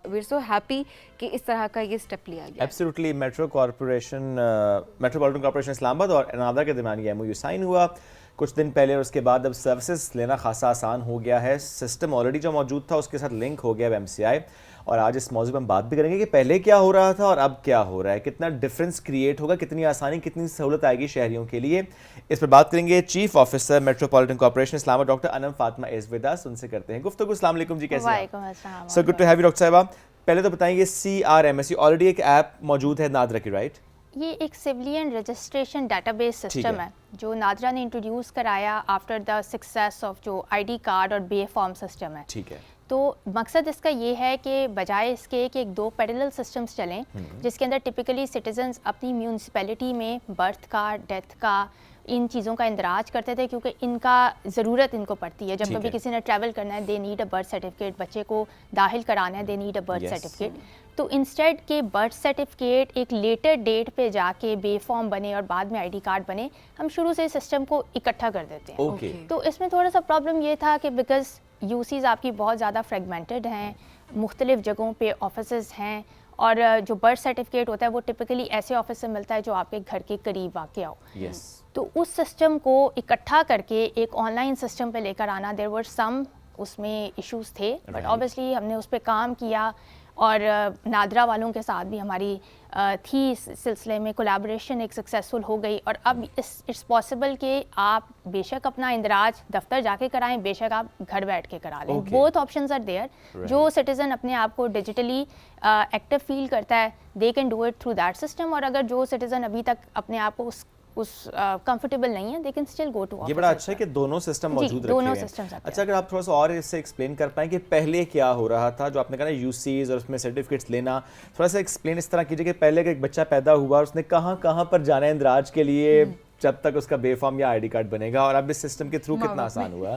वी आर सो हैप्पी कि इस तरह का ये स्टेप लिया गया। एब्सोल्युटली। मेट्रोपॉलिटन कॉर्पोरेशन इस्लामाबाद और नादा के दरमियान ये MOU साइन हुआ कुछ दिन पहले, और उसके बाद अब सर्विसेज लेना खासा आसान हो गया है। सिस्टम ऑलरेडी जो मौजूद था उसके साथ लिंक हो गया MCI। और आज इस मौजूद पर हम बात भी करेंगे कि पहले क्या हो रहा था और अब क्या हो रहा है, कितना डिफरेंस क्रिएट होगा, कितनी आसानी, कितनी सहूलत आएगी शहरियों के लिए। इस पर बात करेंगे chief officer metropolitan corporation Islamabad doctor Anam Fatima is with us. उनसे करते हैं गुफ्तगू। अस्सलाम वालेकुम जी, कैसे हैं? So good to have you doctor साहिबा। पहले तो बताएंगे CRMS ऑलरेडी एक ऐप मौजूद है नादरा की, राइट? ये एक सिविलियन रजिस्ट्रेशन डेटाबेस सिस्टम है जो नादरा ने इंट्रोड्यूस कराया आफ्टर द सक्सेस ऑफ जो ID कार्ड और BA फॉर्म सिस्टम है। ठीक है। तो मकसद इसका ये है कि बजाय इसके कि एक दो पैरेलल सिस्टम्स चलें जिसके अंदर टिपिकली सिटीजन्स अपनी म्यूनसिपैलिटी में बर्थ का, डेथ का, इन चीज़ों का इंदराज करते थे क्योंकि इनका ज़रूरत इनको पड़ती है। जब कभी किसी ने ट्रैवल करना है, they need a birth certificate, बच्चे को दाखिल कराना है, they need a birth certificate. तो इंस्टेड के बर्थ सर्टिफिकेट एक लेटर डेट पे जाके बे फॉर्म बने और बाद में ID कार्ड बने, हम शुरू से सिस्टम को इकट्ठा कर देते हैं। तो इसमें थोड़ा सा प्रॉब्लम ये था कि बिकॉज यूसीज आपकी बहुत ज़्यादा फ्रेगमेंटेड हैं, मुख्तलिफ जगहों पे ऑफिसेज हैं, और जो बर्थ सर्टिफिकेट होता है वो टिपिकली ऐसे ऑफिस से मिलता है जो आपके घर के करीब वाक़ हो। तो उस सिस्टम को इकट्ठा करके एक ऑनलाइन सिस्टम पे लेकर आना, देयर वर सम उसमें इश्यूज थे, बट ऑब्वियसली हमने उस पर काम किया और नादरा वालों के साथ भी हमारी थी इस सिलसिले में कोलैबोरेशन एक सक्सेसफुल हो गई। और अब इट्स पॉसिबल कि आप बेशक अपना इंदराज दफ्तर जाके कराएं, बेशक आप घर बैठ के करा लें। Both options are there. जो सिटीज़न अपने आप को डिजिटली एक्टिव फील करता है, they can do it through that system, और अगर जो सिटीज़न अभी तक अपने आप को उस उस कंफर्टेबल नहीं है, they can still go to office. ये बड़ा अच्छा है कि दोनों सिस्टम मौजूद रखे दोनों हैं। सिस्टम्स आते अच्छा, अगर आप थोड़ा सा और इससे एक्सप्लेन कर पाएं कि पहले क्या हो रहा था, जो आपने कहा ना यूसीज और उसमें सर्टिफिकेट्स लेना, थोड़ा सा एक्सप्लेन इस तरह कीजिए कि पहले का एक बच्चा पैदा हुआ, उसने कहाँ कहाँ पर जाना है इंदिराज के लिए जब तक उसका बेफाम या आईडी कार्ड बनेगा, और अब इस सिस्टम के थ्रू कितना आसान हुआ।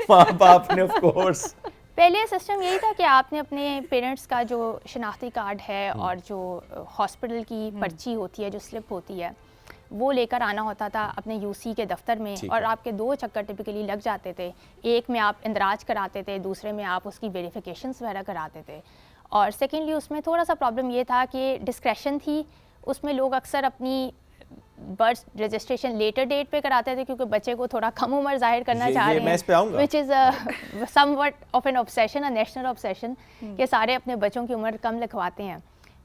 माँ बाप ने ऑफ कोर्स। पहले सिस्टम यही था कि आपने अपने पेरेंट्स का जो शनाख्ती कार्ड है और जो हॉस्पिटल की पर्ची होती है, जो स्लिप होती है, वो लेकर आना होता था अपने यूसी के दफ्तर में, और आपके 2 चक्कर टिपिकली लग जाते थे। एक में आप इंदराज कराते थे, दूसरे में आप उसकी वेरिफिकेशंस वगैरह कराते थे। और सेकेंडली उसमें थोड़ा सा प्रॉब्लम ये था कि डिस्क्रेशन थी, उसमें लोग अक्सर अपनी बर्थ रजिस्ट्रेशन लेटर डेट पे कराते थे क्योंकि बच्चे को थोड़ा कम उम्र जाहिर करना चाह रहे हैं, which is somewhat of N obsession, a national obsession, कि सारे अपने बच्चों की उम्र कम लिखवाते हैं।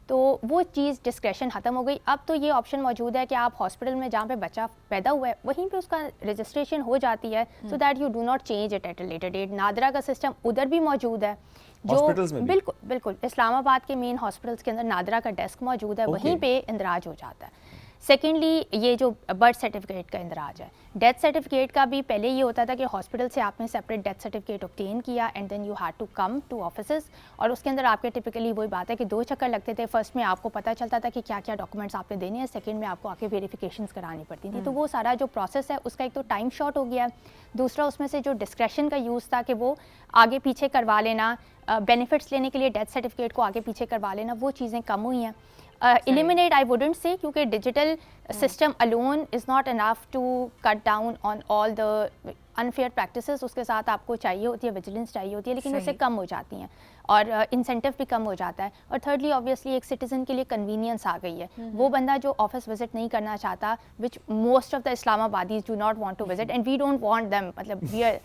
तो वो चीज़ डिस्क्रेशन ख़त्म हो गई। अब तो ये ऑप्शन मौजूद है कि आप हॉस्पिटल में जहाँ पे बच्चा पैदा हुआ है वहीं पे उसका रजिस्ट्रेशन हो जाती है, so that you do not change it at a later date. NADRA का सिस्टम उधर भी मौजूद है, जो बिल्कुल बिल्कुल इस्लामाबाद के मेन हॉस्पिटल्स के अंदर नादरा का डेस्क मौजूद है, वहीं पे इंदराज हो जाता है। सेकेंडली ये जो बर्थ सर्टिफिकेट का इंदराज है, डेथ सर्टिफिकेट का भी पहले ये होता था कि हॉस्पिटल से आपने सेपरेट डेथ सर्टिफिकेट ऑब्टेन किया and then you had to come to offices, और उसके अंदर आपके टिपिकली वही बात है कि 2 चक्कर लगते थे। फर्स्ट में आपको पता चलता था कि क्या क्या डॉक्यूमेंट्स आपने देने हैं, सेकंड में आपको आके वेरिफिकेशंस करानी पड़ती थी। तो वो सारा जो प्रोसेस है उसका एक तो टाइम शॉर्ट हो गया, दूसरा उसमें से जो डिस्क्रेशन का यूज़ था कि वो आगे पीछे करवा लेना, बेनिफिट्स लेने के लिए डेथ सर्टिफिकेट को आगे पीछे करवा लेना, वो चीज़ें कम हुई हैं। Eliminate I wouldn't say, क्योंकि digital system alone is not enough to cut down on all the unfair practices। उसके साथ आपको चाहिए होती है विजिलेंस चाहिए होती है, लेकिन उससे कम हो जाती हैं और इंसेंटिव भी कम हो जाता है। और थर्डली ऑब्वियसली एक सिटीज़न के लिए कन्वीनियंस आ गई है। वो बंदा जो ऑफिस विजिट नहीं करना चाहता, which most of the Islamabadis do not want to visit and we don't want them, मतलब वी आर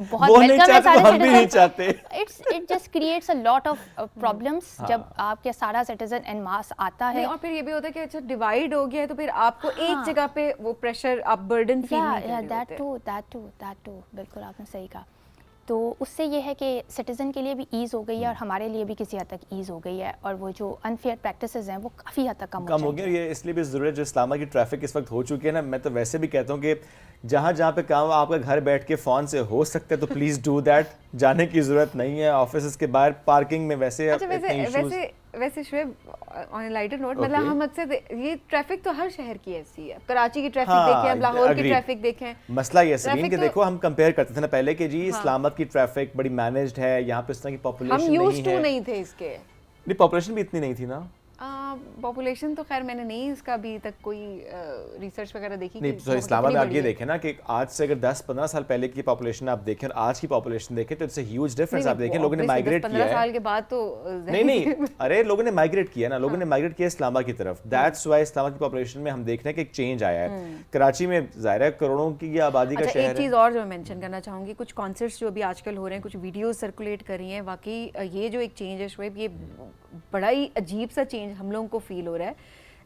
बहुत वेलकम है सारे citizen. It just creates a lot of problems जब आपके सारा सिटीजन एन मास आता है। और फिर ये भी होता है कि अच्छा डिवाइड हो गया है तो फिर आपको एक जगह पे वो प्रेशर, आप बर्डन फील नहीं कर रहे होते। दैट टू बिल्कुल आपने सही कहा। तो उससे ये है कि सिटीज़न के लिए भी ईज़ हो गई है और हमारे लिए भी किसी हद तक ईज़ हो गई है, और वो जो अनफेयर प्रैक्टिसेस हैं वो काफ़ी हद तक कम हो गई। ये इसलिए भी ज़रूरत है, जो इस्लामा की ट्रैफिक इस वक्त हो चुकी है ना, मैं तो वैसे भी कहता हूँ कि जहाँ जहाँ पे काम आपका घर बैठ के फ़ोन से हो सकता है तो प्लीज़ डू दैट। जाने की ज़रूरत नहीं है ऑफिस के बाहर, पार्किंग में वैसे Shoaib on a lighter note, मतलब हम अक्सर ये ट्रैफिक तो हर शहर की ऐसी है। कराची की ट्रैफिक देखें, हम लाहौर की ट्रैफिक देखें। मसला ये है कि देखो हम कंपेयर करते थे ना पहले कि जी इस्लामाबाद की ट्रैफिक बड़ी मैनेज्ड है, यहाँ पे इस तरह की पॉपुलेशन नहीं थे इसके, नहीं पॉपुलेशन भी इतनी नहीं थी ना। पॉपुलेशन तो खैर मैंने नहीं इसका अभी तक कोई रिसर्च वगैरह देखी नहीं। तो इस्लामाबाद आप ये देखें ना कि आज से अगर 10-15 साल पहले की पॉपुलेशन आप देखें और आज की पॉपुलेशन देखें तो इट्स अ ह्यूज डिफरेंस। आप देखें लोगों ने माइग्रेट किया है 15 साल के बाद तो नहीं अरे लोगों ने माइग्रेट किया ना, लोगों ने माइग्रेट किया इस्लामाबाद की तरफ। दैट्स व्हाई इस्लामाबाद की पॉपुलेशन में हम देख रहे हैं कि एक चेंज आया है। कराची में जाहिर है करोड़ों की आबादी का शहर है। एक चीज़ और जो मैं मेंशन करना चाहूँगी, कुछ कॉन्सर्ट्स जो अभी आजकल हो रहे हैं, कुछ वीडियोस सर्कुलेट कर रही हैं, वाकई ये जो एक चेंज है शुएब, ये बड़ा ही अजीब सा चेंज हम लोगों को फील हो रहा है।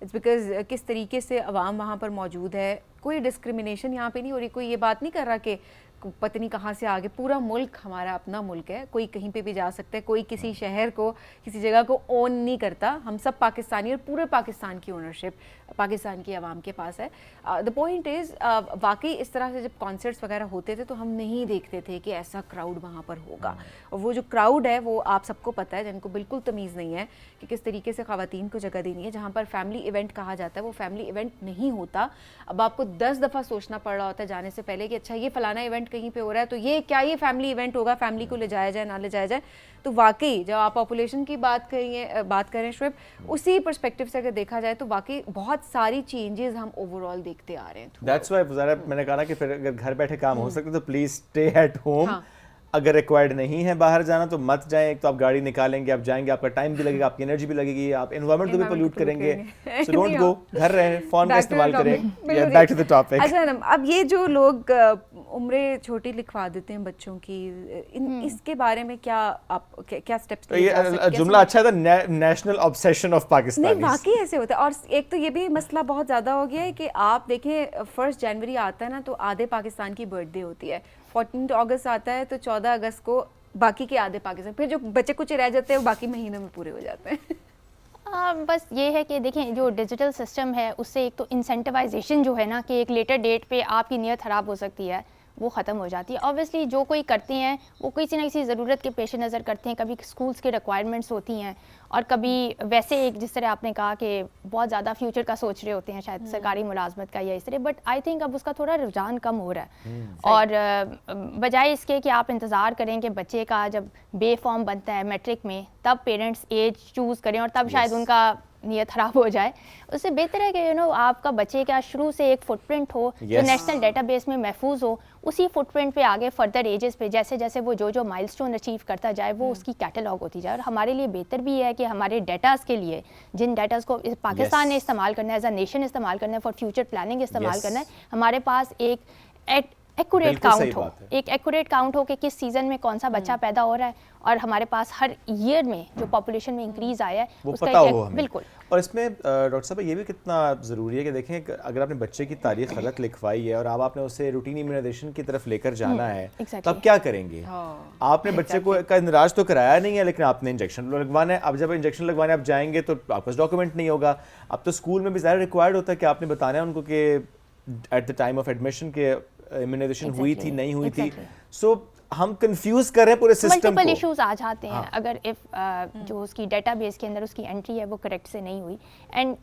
इट्स बिकॉज किस तरीके से अवाम वहाँ पर मौजूद है, कोई डिस्क्रिमिनेशन यहाँ पे नहीं हो रही, कोई ये बात नहीं कर रहा कि पता नहीं कहाँ से आगे, पूरा मुल्क हमारा अपना मुल्क है, कोई कहीं पे भी जा सकता है, कोई किसी शहर को किसी जगह को ओन नहीं करता। हम सब पाकिस्तानी और पूरे पाकिस्तान की ओनरशिप पाकिस्तान की आवाम के पास है। द पॉइंट इज़ वाकई इस तरह से जब कॉन्सर्ट्स वगैरह होते थे तो हम नहीं देखते थे कि ऐसा क्राउड वहाँ पर होगा, और वो जो क्राउड है वो आप सबको पता है, जिनको बिल्कुल तमीज़ नहीं है कि किस तरीके से ख़वातीन को जगह देनी है। जहाँ पर फैमिली इवेंट कहा जाता है वो फैमिली इवेंट नहीं होता। अब आपको 10 दफ़ा सोचना पड़ रहा होता है जाने से पहले कि अच्छा ये फ़लाना इवेंट कहीं पे हो रहा है तो ये क्या ये फैमिली इवेंट होगा, फैमिली को ले जाया जाए ना ले जाया जाए। तो वाकई जब आप पॉपुलेशन की बात करें शुएब, उसी पर्सपेक्टिव से अगर देखा जाए तो वाकई बहुत सारी चेंजेस हम ओवरऑल देखते आ रहे हैं। दैट्स व्हाई मैंने कहा ना कि फिर अगर घर बैठे काम हो सकते तो प्लीज स्टे एट होम। अगर रिक्वायर्ड नहीं है बाहर जाना तो मत जाएं। एक तो आप गाड़ी निकालेंगे, आप जाएंगे, आपका टाइम भी लगेगा, आपकी एनर्जी भी लगेगी, आप एनवायरनमेंट को भी पोल्यूट करेंगे। सो डोंट गो, घर रहें, फोन का इस्तेमाल करें। Back to the topic. अच्छा, अब ये जो लोग उम्रें छोटी लिखवा देते हैं बच्चों की, इसके बारे में क्या स्टेप्स लिए जा सकते हैं? जुमला अच्छा था, नेशनल ऑब्सेशन ऑफ पाकिस्तान। नहीं, बाकी ऐसे होता है। और एक तो ये भी मसला बहुत ज़्यादा हो गया है कि आप देखें 1 जनवरी आता है ना तो आधे पाकिस्तान की बर्थडे होती है, 14 अगस्त आता है तो 14 अगस्त को बाकी के आधे पाकिस्तान, फिर जो बचे कुछ रह जाते हैं वो बाकी महीनों में पूरे हो जाते हैं। बस ये है कि देखें जो डिजिटल सिस्टम है उससे एक तो इंसेंटिवाइजेशन जो है ना कि एक लेटर डेट पे आपकी नीयत ख़राब हो सकती है वो ख़त्म हो जाती है। ऑब्वियसली जो कोई करते हैं वो किसी न किसी ज़रूरत के पेश नज़र करते हैं, कभी स्कूल्स की रिक्वायरमेंट्स होती हैं और कभी वैसे एक जिस तरह आपने कहा कि बहुत ज़्यादा फ्यूचर का सोच रहे होते हैं शायद सरकारी मुलाजमत का या इस तरह, बट आई थिंक अब उसका थोड़ा रुझान कम हो रहा है। और बजाय इसके कि आप इंतज़ार करें कि बच्चे का जब बे फॉर्म बनता है मैट्रिक में तब पेरेंट्स एज चूज़ करें और तब शायद उनका नीयत ख़राब हो जाए, उससे बेहतर है कि आपका बच्चे का शुरू से एक फुटप्रिंट हो जो नेशनल डेटाबेस में महफूज हो, उसी फुटप्रिंट पे आगे फर्दर एजेस पे जैसे जैसे वो जो माइलस्टोन अचीव करता जाए वो उसकी कैटलॉग होती जाए। और हमारे लिए बेहतर भी है कि हमारे डेटास के लिए जिन डेटास को पाकिस्तान ने इस्तेमाल करना है, एज अ नेशन इस्तेमाल करना है, फॉर फ्यूचर प्लानिंग इस्तेमाल करना है, हमारे पास एक एक्यूरेट काउंट हो, एक एक्यूरेट काउंट हो कि किस सीजन में कौन सा बच्चा पैदा हो रहा है और हमारे पास हर ईयर में जो पॉपुलेशन में इंक्रीज आया है वो उसका पता हो हमें। बिल्कुल। और इसमें डॉक्टर साहब ये भी कितना ज़रूरी है कि देखें अगर आपने बच्चे की तारीख गलत लिखवाई है और अब आपने उसे रूटीन इम्यूनाइजेशन की तरफ लेकर जाना है तो आप क्या करेंगे? आपने बच्चे को का इंदराज तो कराया नहीं है लेकिन आपने इंजेक्शन लगवाना है। अब जब इंजेक्शन लगवाने आप जाएंगे तो आपके पास डॉक्यूमेंट नहीं होगा। अब तो स्कूल में भी ज़्यादा रिक्वायर्ड होता है कि आपने बताना है उनको कि at the time of admission के इम्यूनाइजेशन हुई थी नहीं हुई थी। सो हम कंफ्यूज कर रहे हैं पूरे सिस्टम को। मल्टीपल इश्यूज आ जाते हैं अगर जो उसकी डेटाबेस के अंदर उसकी एंट्री है वो करेक्ट से नहीं हुई। एंड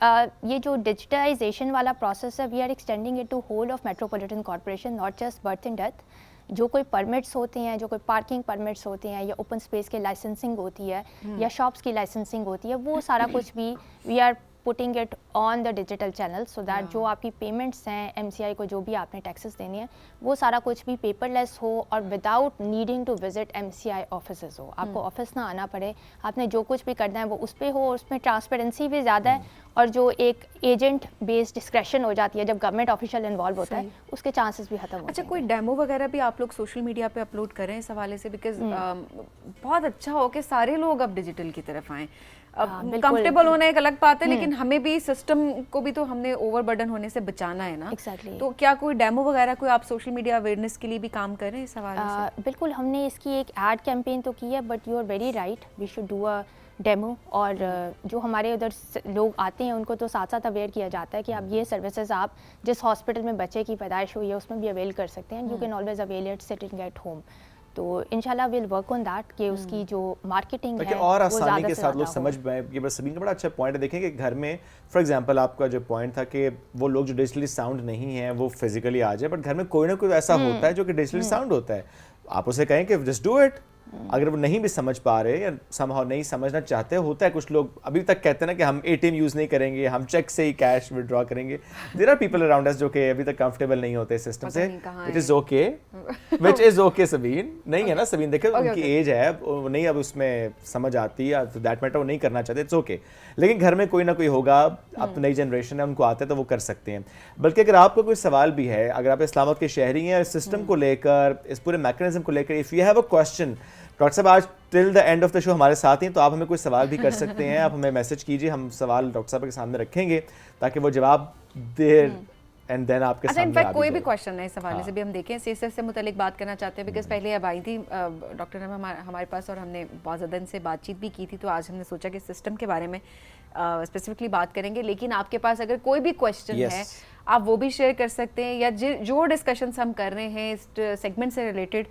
ये जो डिजिटाइजेशन वाला प्रोसेस है we are extending it to whole of metropolitan corporation, not just birth and death. जो कोई परमिट्स होते हैं, जो कोई पार्किंग परमिट्स होते हैं या ओपन स्पेस के लाइसेंसिंग होती है या शॉप्स की लाइसेंसिंग होती है, वो सारा कुछ भी we are putting it on the digital channel so that जो आपकी पेमेंट्स हैं एमसीआई को जो भी आपने टैक्सेस देने हैं वो सारा कुछ भी पेपरलेस हो और without needing to visit MCI offices हो। आपको ऑफिस ना आना पड़े, आपने जो कुछ भी करना है वो उस पर हो और उसमें ट्रांसपेरेंसी भी ज़्यादा है और जो एक एजेंट बेस्ड डिस्क्रेशन हो जाती है जब गवर्नमेंट ऑफिशियल इन्वॉल्व होता है उसके चांसेस भी खत्म हो अच्छा, कोई डेमो वगैरह भी आप लोग सोशल मीडिया पे अपलोड करें इस हवाले से? बिकॉज बहुत अच्छा हो कि सारे लोग अब डिजिटल की तरफ आएँ। कंफर्टेबल होना एक अलग बात है लेकिन हमें भी सिस्टम को भी तो हमने ओवरबर्डन होने से बचाना है ना। Exactly. तो क्या कोई डेमो वगैरह कोई आप सोशल मीडिया अवेयरनेस के लिए भी काम कर रहे हैं इस हवाले से? बिल्कुल, हमने इसकी एक एड कैंपेन तो की है but you are very right, we should do a demo. और जो हमारे उधर लोग आते हैं उनको तो साथ साथ अवेयर किया जाता है कि आप ये सर्विसेज आप जिस हॉस्पिटल में बच्चे की पैदाइश हुई है उसमें भी अवेल कर सकते हैं। You can always avail it sitting at home. तो इंशाल्लाह विल वर्क ऑन दैट कि उसकी जो मार्केटिंग है और आसानी के साथ लोग समझ पाए। ये बस सबीन का बड़ा अच्छा पॉइंट है। देखें कि घर में फॉर एग्जांपल आपका जो पॉइंट था कि वो लोग जो डिजिटली साउंड नहीं है वो फिजिकली आ जाए, बट घर में कोई ना कोई ऐसा होता है जो कि डिजिटली साउंड होता है। आप उसे कहें कि जस्ट डू इट। अगर वो नहीं भी समझ पा रहे या समहाउ नहीं समझना चाहते, होता है कुछ लोग अभी तक कहते हैं ना कि हम एटीएम यूज़ नहीं करेंगे, हम चेक से ही कैश विड्रॉ करेंगे। There are people around us जो कि अभी तक कंफर्टेबल नहीं होते सिस्टम से। It is okay, which is okay. सबीन नहीं है ना, सबीन देखे उनकी एज है, वो नहीं अब उसमें समझ आती है तो दैट मैटर वो नहीं करना चाहते, इट्स ओके। लेकिन घर में कोई ना कोई होगा, अब नई जनरेशन है उनको आता है तो वो कर सकते हैं। बल्कि अगर आपको कोई सवाल भी है, अगर आप इस्लामाबाद के शहरी हैं, इस सिस्टम को लेकर, इस पूरे मैकेनिज्म को लेकर, if you have a question, doctor साहब आज till the end of the show हमारे साथ हैं तो आप हमें कोई सवाल भी कर सकते हैं। आप हमें मैसेज कीजिए, हम सवाल डॉक्टर साहब के सामने रखेंगे ताकि वो जवाब दे एंड देन आपके सामने। इनफैक्ट कोई भी क्वेश्चन है इस हवाले से भी हम देखें, सीएसएस से मुतालिक बात करना चाहते हैं बिकॉज पहले अब आई थी डॉक्टर हमारे पास और हमने बहुत ज़्यादा इनसे बातचीत भी की थी, तो आज हमने सोचा कि सिस्टम के बारे में स्पेसिफिकली बात करेंगे। लेकिन आपके पास अगर कोई भी क्वेश्चन है आप वो भी शेयर कर सकते हैं, या जो डिस्कशंस हम कर रहे हैं इस सेगमेंट से रिलेटेड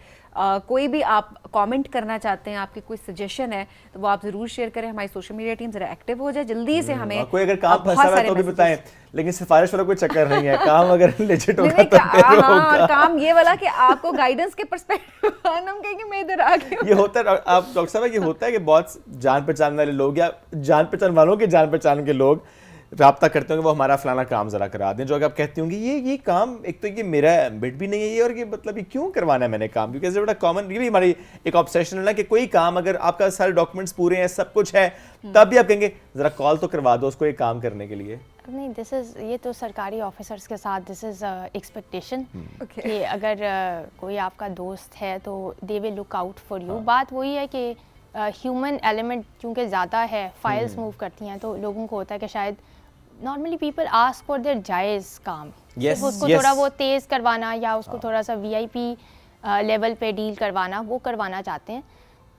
कोई भी आप कमेंट करना चाहते हैं, आपकी कोई सजेशन है तो वो आप जरूर शेयर करें। हमारी सोशल मीडिया टीम जरा एक्टिव हो जाए जल्दी से। हमें कोई अगर काम फंसा है तो भी बताएं, लेकिन सिफारिश वाला कोई चक्कर नहीं है। काम अगर लेजिट होगा तो हाँ, काम ये वाला कि आपको गाइडेंस के पर्सपेक्टिव हम कहेंगे मैं इधर आ गई। ये होता है आप डॉक्टर साहब, ये होता है कि बहुत जान पहचान वाले लोग या जान पहचान वालों के जान पहचान के लोग राब्ता करते होंगे, वो हमारा फलाना काम जरा करा दें। जो अगर आप कहते होंगे ये काम, एक तो ये मेरा एम्बिट भी नहीं है ये, और ये मतलब ये क्यों करवाना है मैंने काम, क्योंकि बड़ा कॉमन, ये भी हमारी एक ऑब्सेशन है ना कि कोई काम अगर आपका सारे डॉक्यूमेंट्स पूरे हैं, सब कुछ है, तब भी आप कहेंगे जरा कॉल तो करवा दो उसको ये काम करने के लिए। नहीं, दिस इज, ये तो सरकारी ऑफिसर्स के साथ दिस इज एक्सपेक्टेशन कि अगर कोई आपका दोस्त है तो they will look out for you. बात वही है कि ह्यूमन एलिमेंट चूँकि ज़्यादा है, फाइल्स मूव करती हैं, तो लोगों को होता है कि शायद normally people ask for their जायज़ काम, उसको थोड़ा वो तेज़ करवाना या उसको थोड़ा सा VIP लेवल पे डील करवाना, वो करवाना चाहते हैं।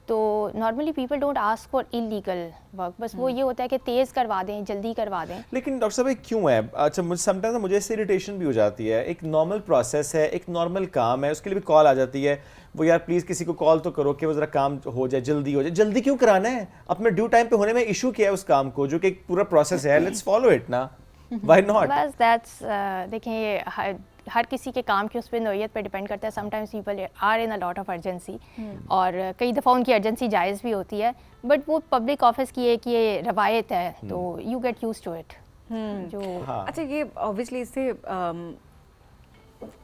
तो normally people don't ask for illegal work, बस वो ये होता है कि तेज़ करवा दें, जल्दी करवा दें। लेकिन डॉक्टर साहब ये क्यों है? अच्छा, मुझे समटाइम्स मुझे इससे इरिटेशन भी हो जाती है। एक नॉर्मल प्रोसेस है, एक नॉर्मल काम है, उसके लिए भी कॉल आ जाती है, वो यार प्लीज़ किसी को कॉल तो करो कि वो ज़रा काम हो जाए, जल्दी हो जाए। जल्दी क्यों कराना है? अपने ड्यू टाइम पे होने में इशू क्या है उस काम को, जो कि एक पूरा प्रोसेस है, लेट्स फॉलो इट ना, व्हाई नॉट? बस दैट्स देखें, ये हर किसी के काम की उस पर नोयत पे डिपेंड करता है। Sometimes people are in a lot of urgency, और कई दफ़ा उनकी अर्जेंसी जायज़ भी होती है, बट वो पब्लिक ऑफिस की एक ये रवायत है, तो you get used to it. जो हाँ। अच्छा, ये ऑब्वियसली इससे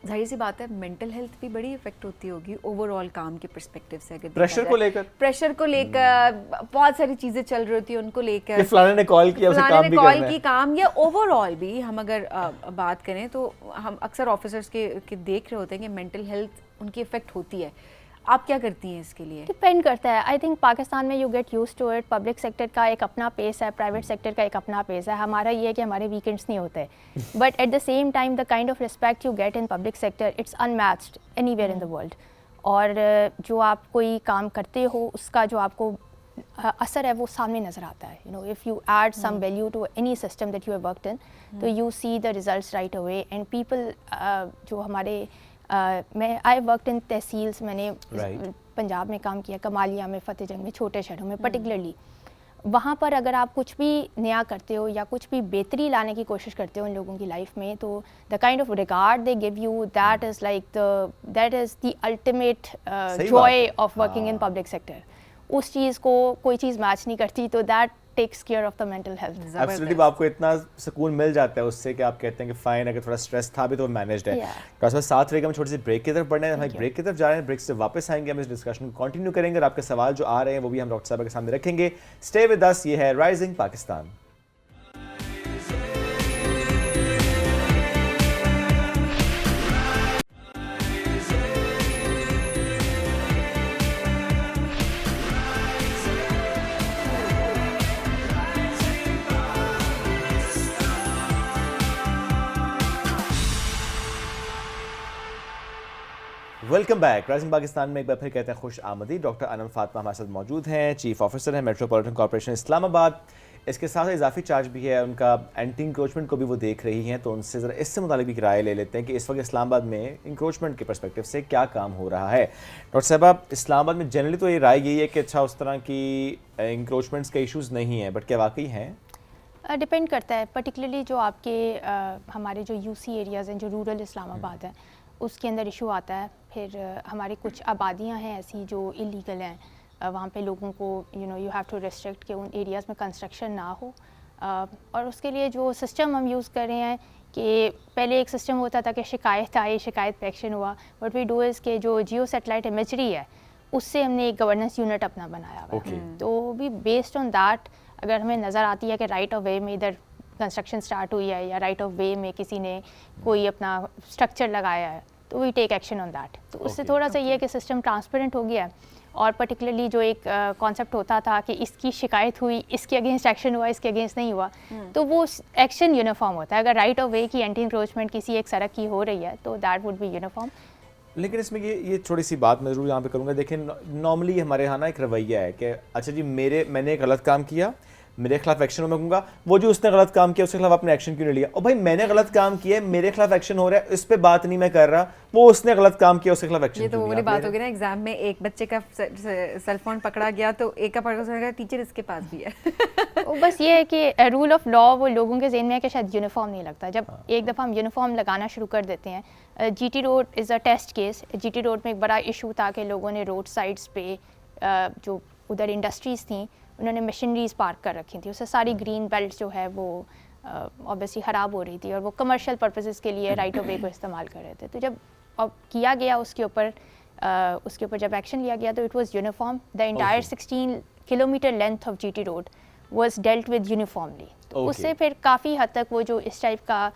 जाहिर सी बात है मेंटल हेल्थ भी बड़ी इफेक्ट होती होगी ओवरऑल काम के पर्सपेक्टिव से, अगर प्रेशर को लेकर बहुत सारी चीजें चल रही होती है उनको लेकर, कि फलाने ने कॉल किया, उसे काम भी करना है। कॉल की काम, या ओवरऑल भी हम अगर बात करें तो हम अक्सर ऑफिसर्स के देख रहे होते हैं कि मेंटल हेल्थ उनकी इफेक्ट होती है। आप क्या करती हैं इसके लिए? डिपेंड करता है। आई थिंक पाकिस्तान में you get use to it. Public sector का एक अपना पेस है, प्राइवेट सेक्टर का एक अपना पेस है। हमारा ये है कि हमारे वीकेंड्स नहीं होते, but at the same time the kind of respect you get in public sector it's unmatched anywhere in the world. और जो आप कोई काम करते हो उसका जो आपको असर है वो सामने नज़र आता है। You know, if you add some value to any system that you have worked in, तो you see the results right away. And people जो हमारे मैं आई वर्कड इन तहसील्स, मैंने पंजाब में काम किया, कमालिया में, फतेहजंग में, छोटे शहरों में पर्टिकुलरली। वहाँ पर अगर आप कुछ भी नया करते हो या कुछ भी बेहतरी लाने की कोशिश करते हो उन लोगों की लाइफ में, तो the kind of regard they give you, that is like that is the ultimate joy of working in public sector. उस चीज़ को कोई चीज़ मैच नहीं करती, तो that takes care of the mental health. Absolutely, आपको इतना सुकून मिल जाता है उससे कि आप कहते हैं कि फाइन, अगर थोड़ा स्ट्रेस था भी तो मैनेज्ड है। डॉक्टर साहब, 7 हम छोटी सी ब्रेक की तरफ बढ़ने हैं, हम ब्रेक की तरफ जा रहे हैं, ब्रेक से वापस आएंगे, हम इस डिस्कशन को कंटिन्यू करेंगे और आपके सवाल जो आ रहे हैं वो भी हम डॉक्टर साहब के सामने रखेंगे। स्टे विद अस, ये है rising Pakistan. Welcome back. Rising Pakistan में एक बार फिर कहते हैं खुश आमदी। डॉक्टर अनम फातिमा हमारे साथ मौजूद हैं, चीफ ऑफिसर हैं मेट्रोपॉलिटन कॉर्पोरेशन इस्लामाबाद। इसके साथ इजाफी चार्ज भी है उनका, एंटी इंक्रोचमेंट को भी वो देख रही हैं, तो उनसे ज़रा इससे मुतालिक भी राय ले लेते हैं कि इस वक्त इस्लामाबाद में इंक्रोचमेंट के पर्सपेक्टिव से क्या काम हो रहा है। डॉक्टर साहब, इस्लामाबाद में जनरली तो ये राय यही है कि अच्छा उस तरह की इंक्रोचमेंट्स के इशूज़ नहीं हैं, बट क्या वाकई हैं? डिपेंड करता है। पर्टिकुलरली जो आपके हमारे जो यूसी एरियाज़ हैं, जो रूरल इस्लामाबाद है, उसके अंदर इशू आता है। फिर हमारी कुछ आबादियां हैं ऐसी जो इलीगल हैं, वहाँ पे लोगों को यू हैव टू रेस्ट्रिक्ट कि उन एरियाज़ में कंस्ट्रक्शन ना हो। और उसके लिए जो सिस्टम हम यूज़ कर रहे हैं कि पहले एक सिस्टम होता था कि शिकायत आई, शिकायत पे एक्शन हुआ। व्हाट वी डू इज़ के जो जियो सैटेलाइट इमेजरी है उससे हमने एक गवर्नेंस यूनिट अपना बनाया हुआ है। तो भी बेस्ड ऑन दैट, अगर हमें नज़र आती है कि राइट ऑफ वे में इधर कंस्ट्रक्शन स्टार्ट हुई है या राइट ऑफ वे में किसी ने कोई अपना स्ट्रक्चर लगाया है, तो we take action on that. तो उससे थोड़ा सा ये है कि सिस्टम ट्रांसपेरेंट हो गया है। और पर्टिकुलरली जो एक कॉन्सेप्ट होता था कि इसकी शिकायत हुई, इसके अगेंस्ट एक्शन हुआ, इसके अगेंस्ट नहीं हुआ, तो वो एक्शन यूनिफॉर्म होता है। अगर राइट ऑफ वे की एंटी इंक्रोचमेंट किसी एक सड़क की हो रही है तो दैट वुड बी यूनिफॉर्म। लेकिन इसमें ये थोड़ी सी बात मैं ज़रूर यहाँ पे करूँगा। देखिए, नॉर्मली हमारे यहाँ ना एक रवैया है कि अच्छा जी मैंने गलत काम किया, मेरे खिलाफ एक्शन हो, मैं कहूँगा वो जो उसने गलत काम किया उसके खिलाफ आपने एक्शन क्यों नहीं लिया? और भाई मैंने गलत काम किया है, मेरे खिलाफ एक्शन हो रहा है, इस पे बात नहीं मैं कर रहा, वो उसने गलत काम किया उसके खिलाफ एक्शन। ये तो वो वाली बात होगी ना, एग्जाम में एक बच्चे का सेल फोन पकड़ा गया तो एक का पकड़ा, टीचर इसके पास भी है। वो बस ये है कि रूल ऑफ लॉ वो लोगों के ज़हन में है कि शायद यूनिफॉर्म नहीं लगता। जब एक दफ़ा हम यूनिफॉर्म लगाना शुरू कर देते हैं, GT road is a test case. GT road में एक बड़ा इशू था कि लोगों ने रोड साइड्स पे जो उधर इंडस्ट्रीज़ थी उन्होंने मशीनरीज पार्क कर रखी थी, उससे सारी ग्रीन बेल्ट जो है वो ऑब्वियसली ख़राब हो रही थी और वो कमर्शियल पर्पसेस के लिए राइट ऑफ वे को इस्तेमाल कर रहे थे। तो जब अब किया गया उसके ऊपर जब एक्शन लिया गया तो it was uniform. The entire 16 kilometre length of GT road was dealt with uniformly. तो उससे फिर काफ़ी हद तक वो जो इस टाइप का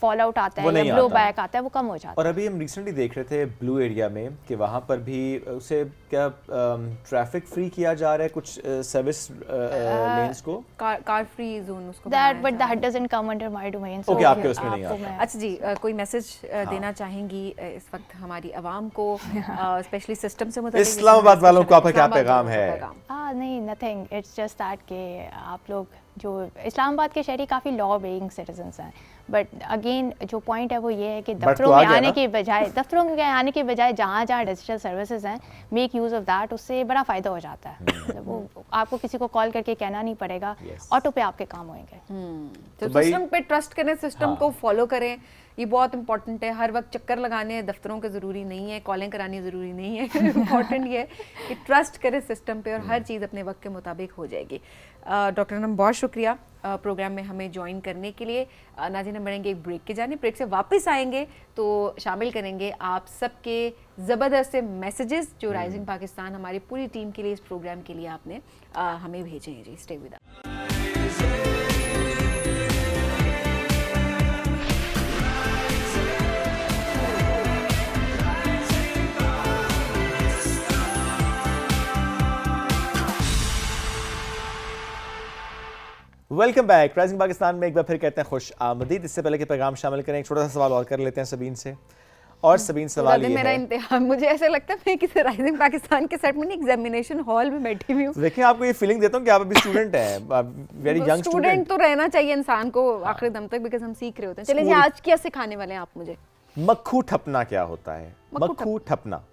फॉल आउट आता वो है नहीं या ब्लो आता। बैक आता है, वो कम हो जाता और अभी हम रिसेंटली देख रहे थे ब्लू एरिया में कि वहाँ पर भी उसे क्या ट्रैफिक फ्री किया जा रहा है कुछ सर्विस लेन्स को, कार फ्री जोन उसको है दैट, बनाया बट जा रहा है। That doesn't come under my domain. Okay, आपके उसमें नहीं आता। अच्छा जी, कोई मैसेज देना चाहेंगी इस वक्त हमारी आवाम को, स्पेशली सिस्टम से मुताबिक? इस्लामाबाद वालों को आपका क्या पैगाम है? नहीं, नथिंग, इट्स जस्ट दैट कि आप लोग जो इस्लामाबाद के शहरी काफ़ी लॉ बेइंग सिटीजन्स हैं, बट अगेन जो पॉइंट है वो ये है कि तो दफ्तरों आ में गया आने ना? के बजाय जहाँ जहाँ डिजिटल सर्विसेज हैं, मेक यूज़ ऑफ दैट, उससे बड़ा फ़ायदा हो जाता है। मतलब वो आपको किसी को कॉल करके कहना नहीं पड़ेगा, ऑटो पे आपके काम होंगे। तो भाई- सिस्टम पे ट्रस्ट करें, सिस्टम हाँ। को फॉलो करें, ये बहुत इंपॉर्टेंट है। हर वक्त चक्कर लगाने दफ्तरों के ज़रूरी नहीं है, कॉलिंग करानी ज़रूरी नहीं है। इंपॉर्टेंट ये है कि ट्रस्ट करें सिस्टम पे और हर चीज़ अपने वक्त के मुताबिक हो जाएगी। डॉक्टर नम, बहुत शुक्रिया प्रोग्राम में हमें ज्वाइन करने के लिए। नाज़रीन, हम बढ़ेंगे एक ब्रेक के जाने, ब्रेक से वापस आएंगे तो शामिल करेंगे आप सबके ज़बरदस्त से मैसेजेस जो राइजिंग पाकिस्तान हमारी पूरी टीम के लिए इस प्रोग्राम के लिए आपने हमें भेजे हैं जी। Stay with us. Welcome back. Rising Pakistan में एक बार फिर कहते हैं खुश आमदीद। इससे पहले कि पैगाम शामिल करें, एक छोटा सा सवाल और कर लेते हैं सबीन से। और सबीन, सवाल ये मेरा है, इम्तिहान, मुझे ऐसा लगता है मैं किसी राइजिंग पाकिस्तान के सेट में नहीं, एग्जामिनेशन हॉल में बैठी हुई हूँ। देखिए आपको ये फीलिंग देता हूँ कि आप अभी स्टूडेंट हैं, वेरी यंग स्टूडेंट स्टूडेंट। तो रहना चाहिए इंसान को आखिरी दम तक, बिकॉज हम सीख रहे होते हैं। चलिए जी, आज क्या सिखाने वाले हैं आप मुझे? मक्खू ठपना क्या होता है? मक्खू ठपना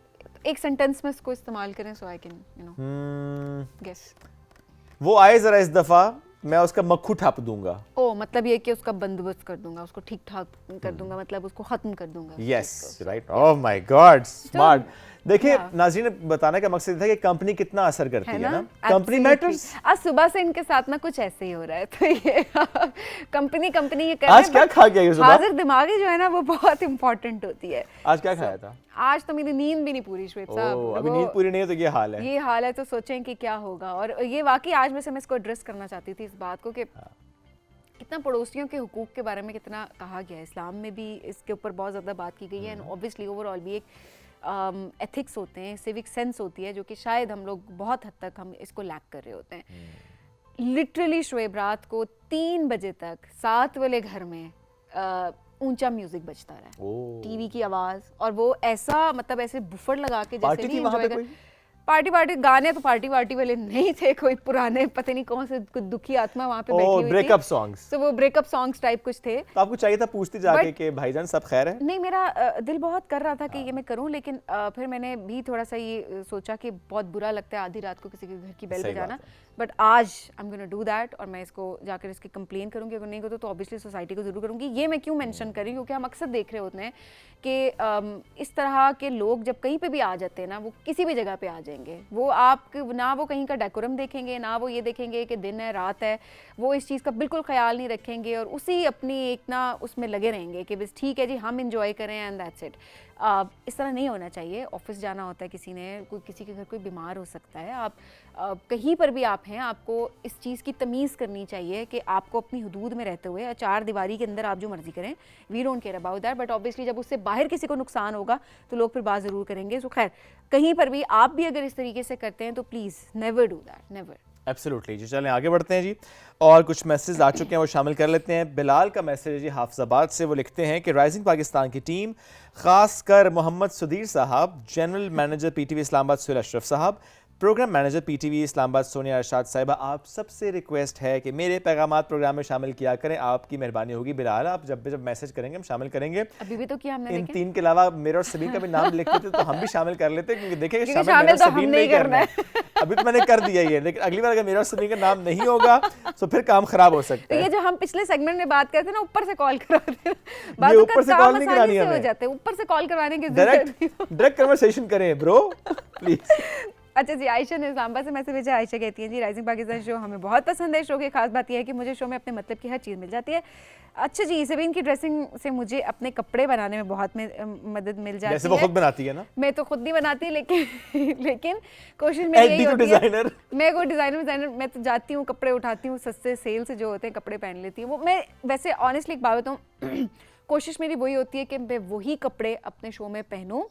एक सेंटेंस में इसको इस्तेमाल करें सो आई कैन गेस। वो आए जरा इस दफा, मैं उसका मक्खू ठप दूंगा। ओ, मतलब ये कि उसका बंदोबस्त कर दूंगा, उसको ठीक ठाक कर दूंगा, मतलब उसको खत्म कर दूंगा। Yes, right. Oh my God, smart. देखिए yeah. नाज़रीन, बताने का मकसद था कि कंपनी कितना असर करती है ना। Company Absolutely. मैटर्स। आज सुबह से इनके साथ ना कुछ ऐसे ही हो रहा है, तो ये कंपनी ये कर आज क्या खा गया ये सुबह? हाजिर दिमागी जो है ना वो बहुत इंपॉर्टेंट होती है। आज क्या खाया था? आज तो मेरी नींद भी नहीं पूरी, श्वेत साहब। अभी नींद पूरी नहीं है तो ये हाल है। ये हाल है, तो सोचें कि क्या होगा। और ये वाकई आज वैसे मैं इसको एड्रेस करना चाहती थी, इस बात को कि कितना पड़ोसियों के हुकूक के बारे में कितना कहा गया है। इस्लाम में भी इसके ऊपर बहुत ज़्यादा बात की गई है, एंड ऑब्वियसली ओवरऑल भी एक एथिक्स होते हैं, सिविक सेंस होती है, जो कि शायद हम लोग बहुत हद तक हम इसको लैक कर रहे होते हैं। लिटरली शुएब, रात को 3 बजे तक 7 वाले घर में ऊंचा म्यूजिक बजता रहा, टीवी की आवाज़, और वो ऐसा, मतलब ऐसे बुफर लगा के जैसे नहीं एंजॉय कर। पार्टी गाने तो पार्टी वाले नहीं थे, कोई पुराने पता नहीं कौन से कुछ दुखी आत्मा वहाँ पे बैठी हुई थी। ब्रेकअप सॉन्ग्स, तो वो ब्रेकअप सॉन्ग्स टाइप कुछ थे। तो आपको चाहिए था पूछती जाके कि भाईजान सब खैर है? नहीं, मेरा दिल बहुत कर रहा था कि ये मैं करूं, लेकिन फिर मैंने भी थोड़ा सा ये सोचा कि बहुत बुरा लगता है आधी रात को किसी के घर की बेल बजाना, बट आज I am gonna do that, और मैं इसको जाकर इसकी कंप्लेन करूंगी। अगर नहीं को तो ऑब्वियसली सोसाइटी को जरूर करूंगी। ये मैं क्यों मेंशन कर रही हूँ, क्योंकि हम अक्सर देख रहे होते हैं कि इस तरह के लोग जब कहीं पे भी आ जाते हैं ना, वो किसी भी जगह पे आ जाएंगे, वो आप ना वो कहीं का डेकोरम देखेंगे, ना वो ये देखेंगे कि दिन है रात है, वो इस चीज़ का बिल्कुल ख्याल नहीं रखेंगे, और उसी अपनी एक ना उसमें लगे रहेंगे कि बस ठीक है जी हम इंजॉय करें एंड दैट्स इट। इस तरह नहीं होना चाहिए। ऑफिस जाना होता है, किसी ने कोई किसी के घर कोई बीमार हो सकता है, आप कहीं पर भी आप हैं, आपको इस चीज़ की तमीज़ करनी चाहिए कि आपको अपनी हदूद में रहते हुए 4 दीवारी के अंदर आप जो मर्जी करें, we don't care about that, but obviously जब उससे बाहर किसी को नुकसान होगा तो लोग फिर बात ज़रूर करेंगे। सो खैर, कहीं पर भी आप भी अगर इस तरीके से करते हैं तो please never do that, never. Absolutely जी। चलें आगे बढ़ते हैं जी, और कुछ मैसेज आ चुके हैं वो शामिल कर लेते हैं। बिलाल का मैसेज है जी हाफिजाबाद से। वो लिखते हैं कि राइजिंग पाकिस्तान की टीम, खासकर Mohammad Sudhir Sahab, general manager PTV Islamabad Suhail Ashraf Sahab, programme manager PTV Islamabad Sonia Arshad Sahiba, आप सबसे रिक्वेस्ट है कि मेरे पैगामात प्रोग्राम में शामिल किया करें, आपकी मेहरबानी होगी। बिलाल, आप जब मैसेज करेंगे हम शामिल करेंगे। अभी भी तो किया हमने, इन 3 के अलावा मेरे और सबीन का भी नाम लिखते थे तो हम भी शामिल कर लेते, क्योंकि देखिए शामिल मेरा तो सबीन हम नहीं नहीं करना है। अभी तो मैंने कर दिया ये, लेकिन अगली बार अगर मेरा और सबीन का नाम नहीं होगा तो फिर काम खराब हो सकता है। ये जो हम पिछले सेगमेंट में बात करते हैं ना, ऊपर से कॉल कराते हैं, ऊपर से कॉल नहीं करानी हो हमें, जाते हैं, ऊपर से कॉल करवाने की जरूरत नहीं। डायरेक्ट कन्वर्सेशन करें ब्रो, प्लीज। अच्छा जी, आयशा ने इस्लामाबाद से मैसेज भेजा। आयशा कहती है जी, राइजिंग पाकिस्तान शो हमें बहुत पसंद है। शो की खास बात यह है कि मुझे शो में अपने मतलब की हर चीज़ मिल जाती है। अच्छा जी, सबीन की ड्रेसिंग से मुझे अपने कपड़े बनाने में बहुत मदद मिल जाती है। जैसे वो खुद बनाती है ना। मैं तो खुद नहीं बनाती, लेकिन कोशिश मेरी यही होती है। मैं कोई डिज़ाइनर मैं तो जाती हूँ, कपड़े उठाती हूँ, सस्ते सेल से जो होते हैं कपड़े पहन लेती हूँ। वो मैं वैसे ऑनेस्टली एक बात बताऊँ, कोशिश मेरी वही होती है कि मैं वही कपड़े अपने शो में पहनूं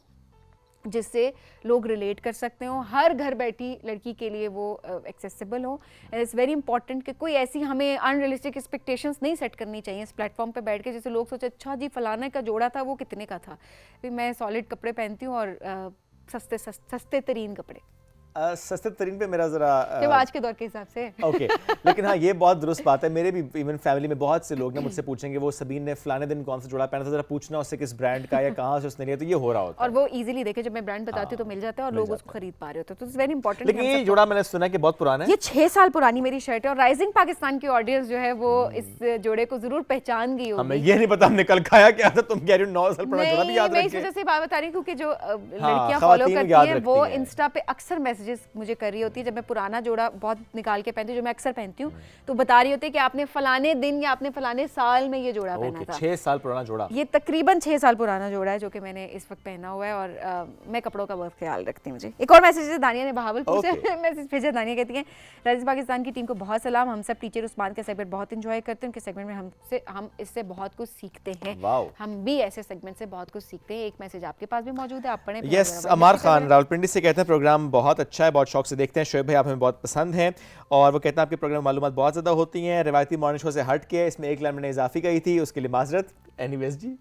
जिससे लोग रिलेट कर सकते हो, हर घर बैठी लड़की के लिए वो एक्सेसिबल हो। एंड इट्स वेरी इंपॉर्टेंट कि कोई ऐसी हमें अनरियलिस्टिक एक्सपेक्टेशंस नहीं सेट करनी चाहिए इस प्लेटफॉर्म पे बैठ के, जैसे लोग सोचे अच्छा जी फलाने का जोड़ा था वो कितने का था। भी मैं सॉलिड कपड़े पहनती हूँ और सस्ते तरीन कपड़े। सस्ते तरीन पे मेरा जरा जब आज के दौर के हिसाब से ओके लेकिन हाँ ये बहुत दुरुस्त बात है। मेरे भी इवन फैमिली में बहुत से लोग ना मुझसे पूछेंगे वो सबीन ने फलाने दिन कौन सा जोड़ा पहना था, जरा पूछना उससे किस ब्रांड का या कहाँ से उसने लिया, तो ये हो रहा होता और वो इजीली देखे जब मैं ब्रांड बताती हूँ तो मिल जाता है और लोग उसको खरीद पा रहे होते हैं, तो इट्स वेरी इंपॉर्टेंट। लेकिन ये जोड़ा मैंने सुना है कि बहुत पुराना है, ये 6 साल पुरानी मेरी शर्ट है और राइजिंग पाकिस्तान की ऑडियंस जो है वो इस जोड़े को जरूर पहचान गई होगी। हमें ये नहीं पता हमने कल खाया क्या था, तुम कह रही हो 9 साल पुराना जोड़ा भी याद मैं इस रखे। वजह से बात बता रही हूँ क्योंकि जो लड़कियां फॉलो करती हैं वो इंस्टा पे अक्सर मैसेजेस मुझे कर रही होती है जब मैं पुराना जोड़ा बहुत निकाल के पहनती हूँ, जो मैं अक्सर पहनती हूँ, तो बता रही होती है कि आपने फलाने दिन या आपने फलाने साल में ये जोड़ा पहना था। 6 साल पुराना जोड़ा, ये तकरीबन 6 साल पुराना जोड़ा है जो कि मैंने इस वक्त पहना हुआ है और मैं कपड़ों का बहुत ख्याल रखती हूँ। मुझे एक और मैसेज है दानिया ने बहावलपुर से मैसेज भेजा। दानिया कहती हैं राइजिंग पाकिस्तान की टीम को बहुत सलाम, हम सब टीचर उस्मान के सेगमेंट बहुत इंजॉय करते हैं, उनके सेगमेंट में हम इससे बहुत कुछ सीखते हैं, हम भी ऐसे सेगमेंट से बहुत कुछ सीखते हैं। एक मैसेज आपके पास भी मौजूद है, आप पढ़ें। यस, अमार खान रावलपिंडी से कहते हैं प्रोग्राम बहुत अच्छा है, बहुत शौक से देखते हैं, शोएब भाई आप हमें बहुत पसंद हैं और वो कहते हैं आपके प्रोग्राम मालूमात बहुत ज़्यादा होती हैं, रिवायती मॉर्निंग शो से हट के इसमें एक लाइन मैंने इजाफी कही थी, उसके लिए माजरत। एनीवेज जी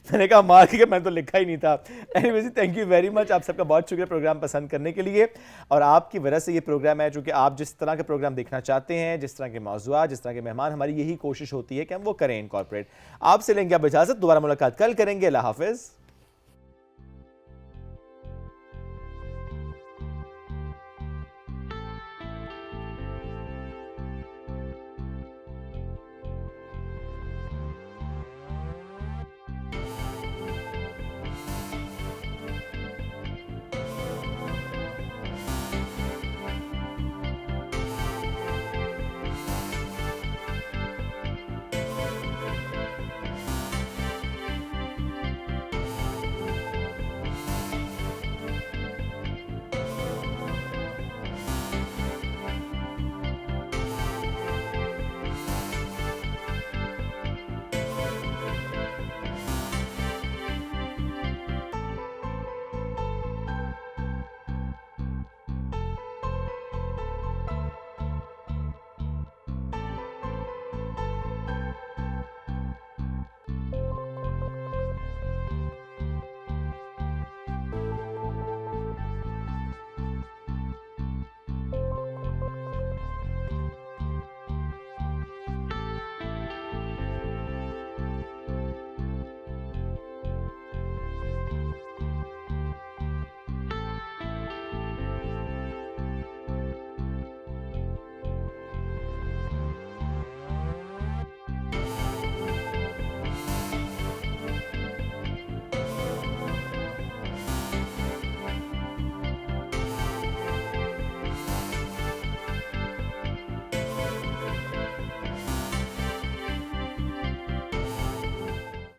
मैंने कहा मार के मैंने तो लिखा ही नहीं था। एनीवेज जी थैंक यू वेरी मच, आप सबका बहुत शुक्रिया प्रोग्राम पसंद करने के लिए, और आपकी वजह से ये प्रोग्राम है, चूँकि आप जिस तरह के प्रोग्राम देखना चाहते हैं, जिस तरह के मौजूद, जिस तरह के मेहमान, हमारी यही कोशिश होती है कि हम वो करें इनकॉर्पोरेट। आपसे लेंगे अब इजाज़त, दोबारा मुलाकात कल करेंगे। अल्लाह हाफिज़।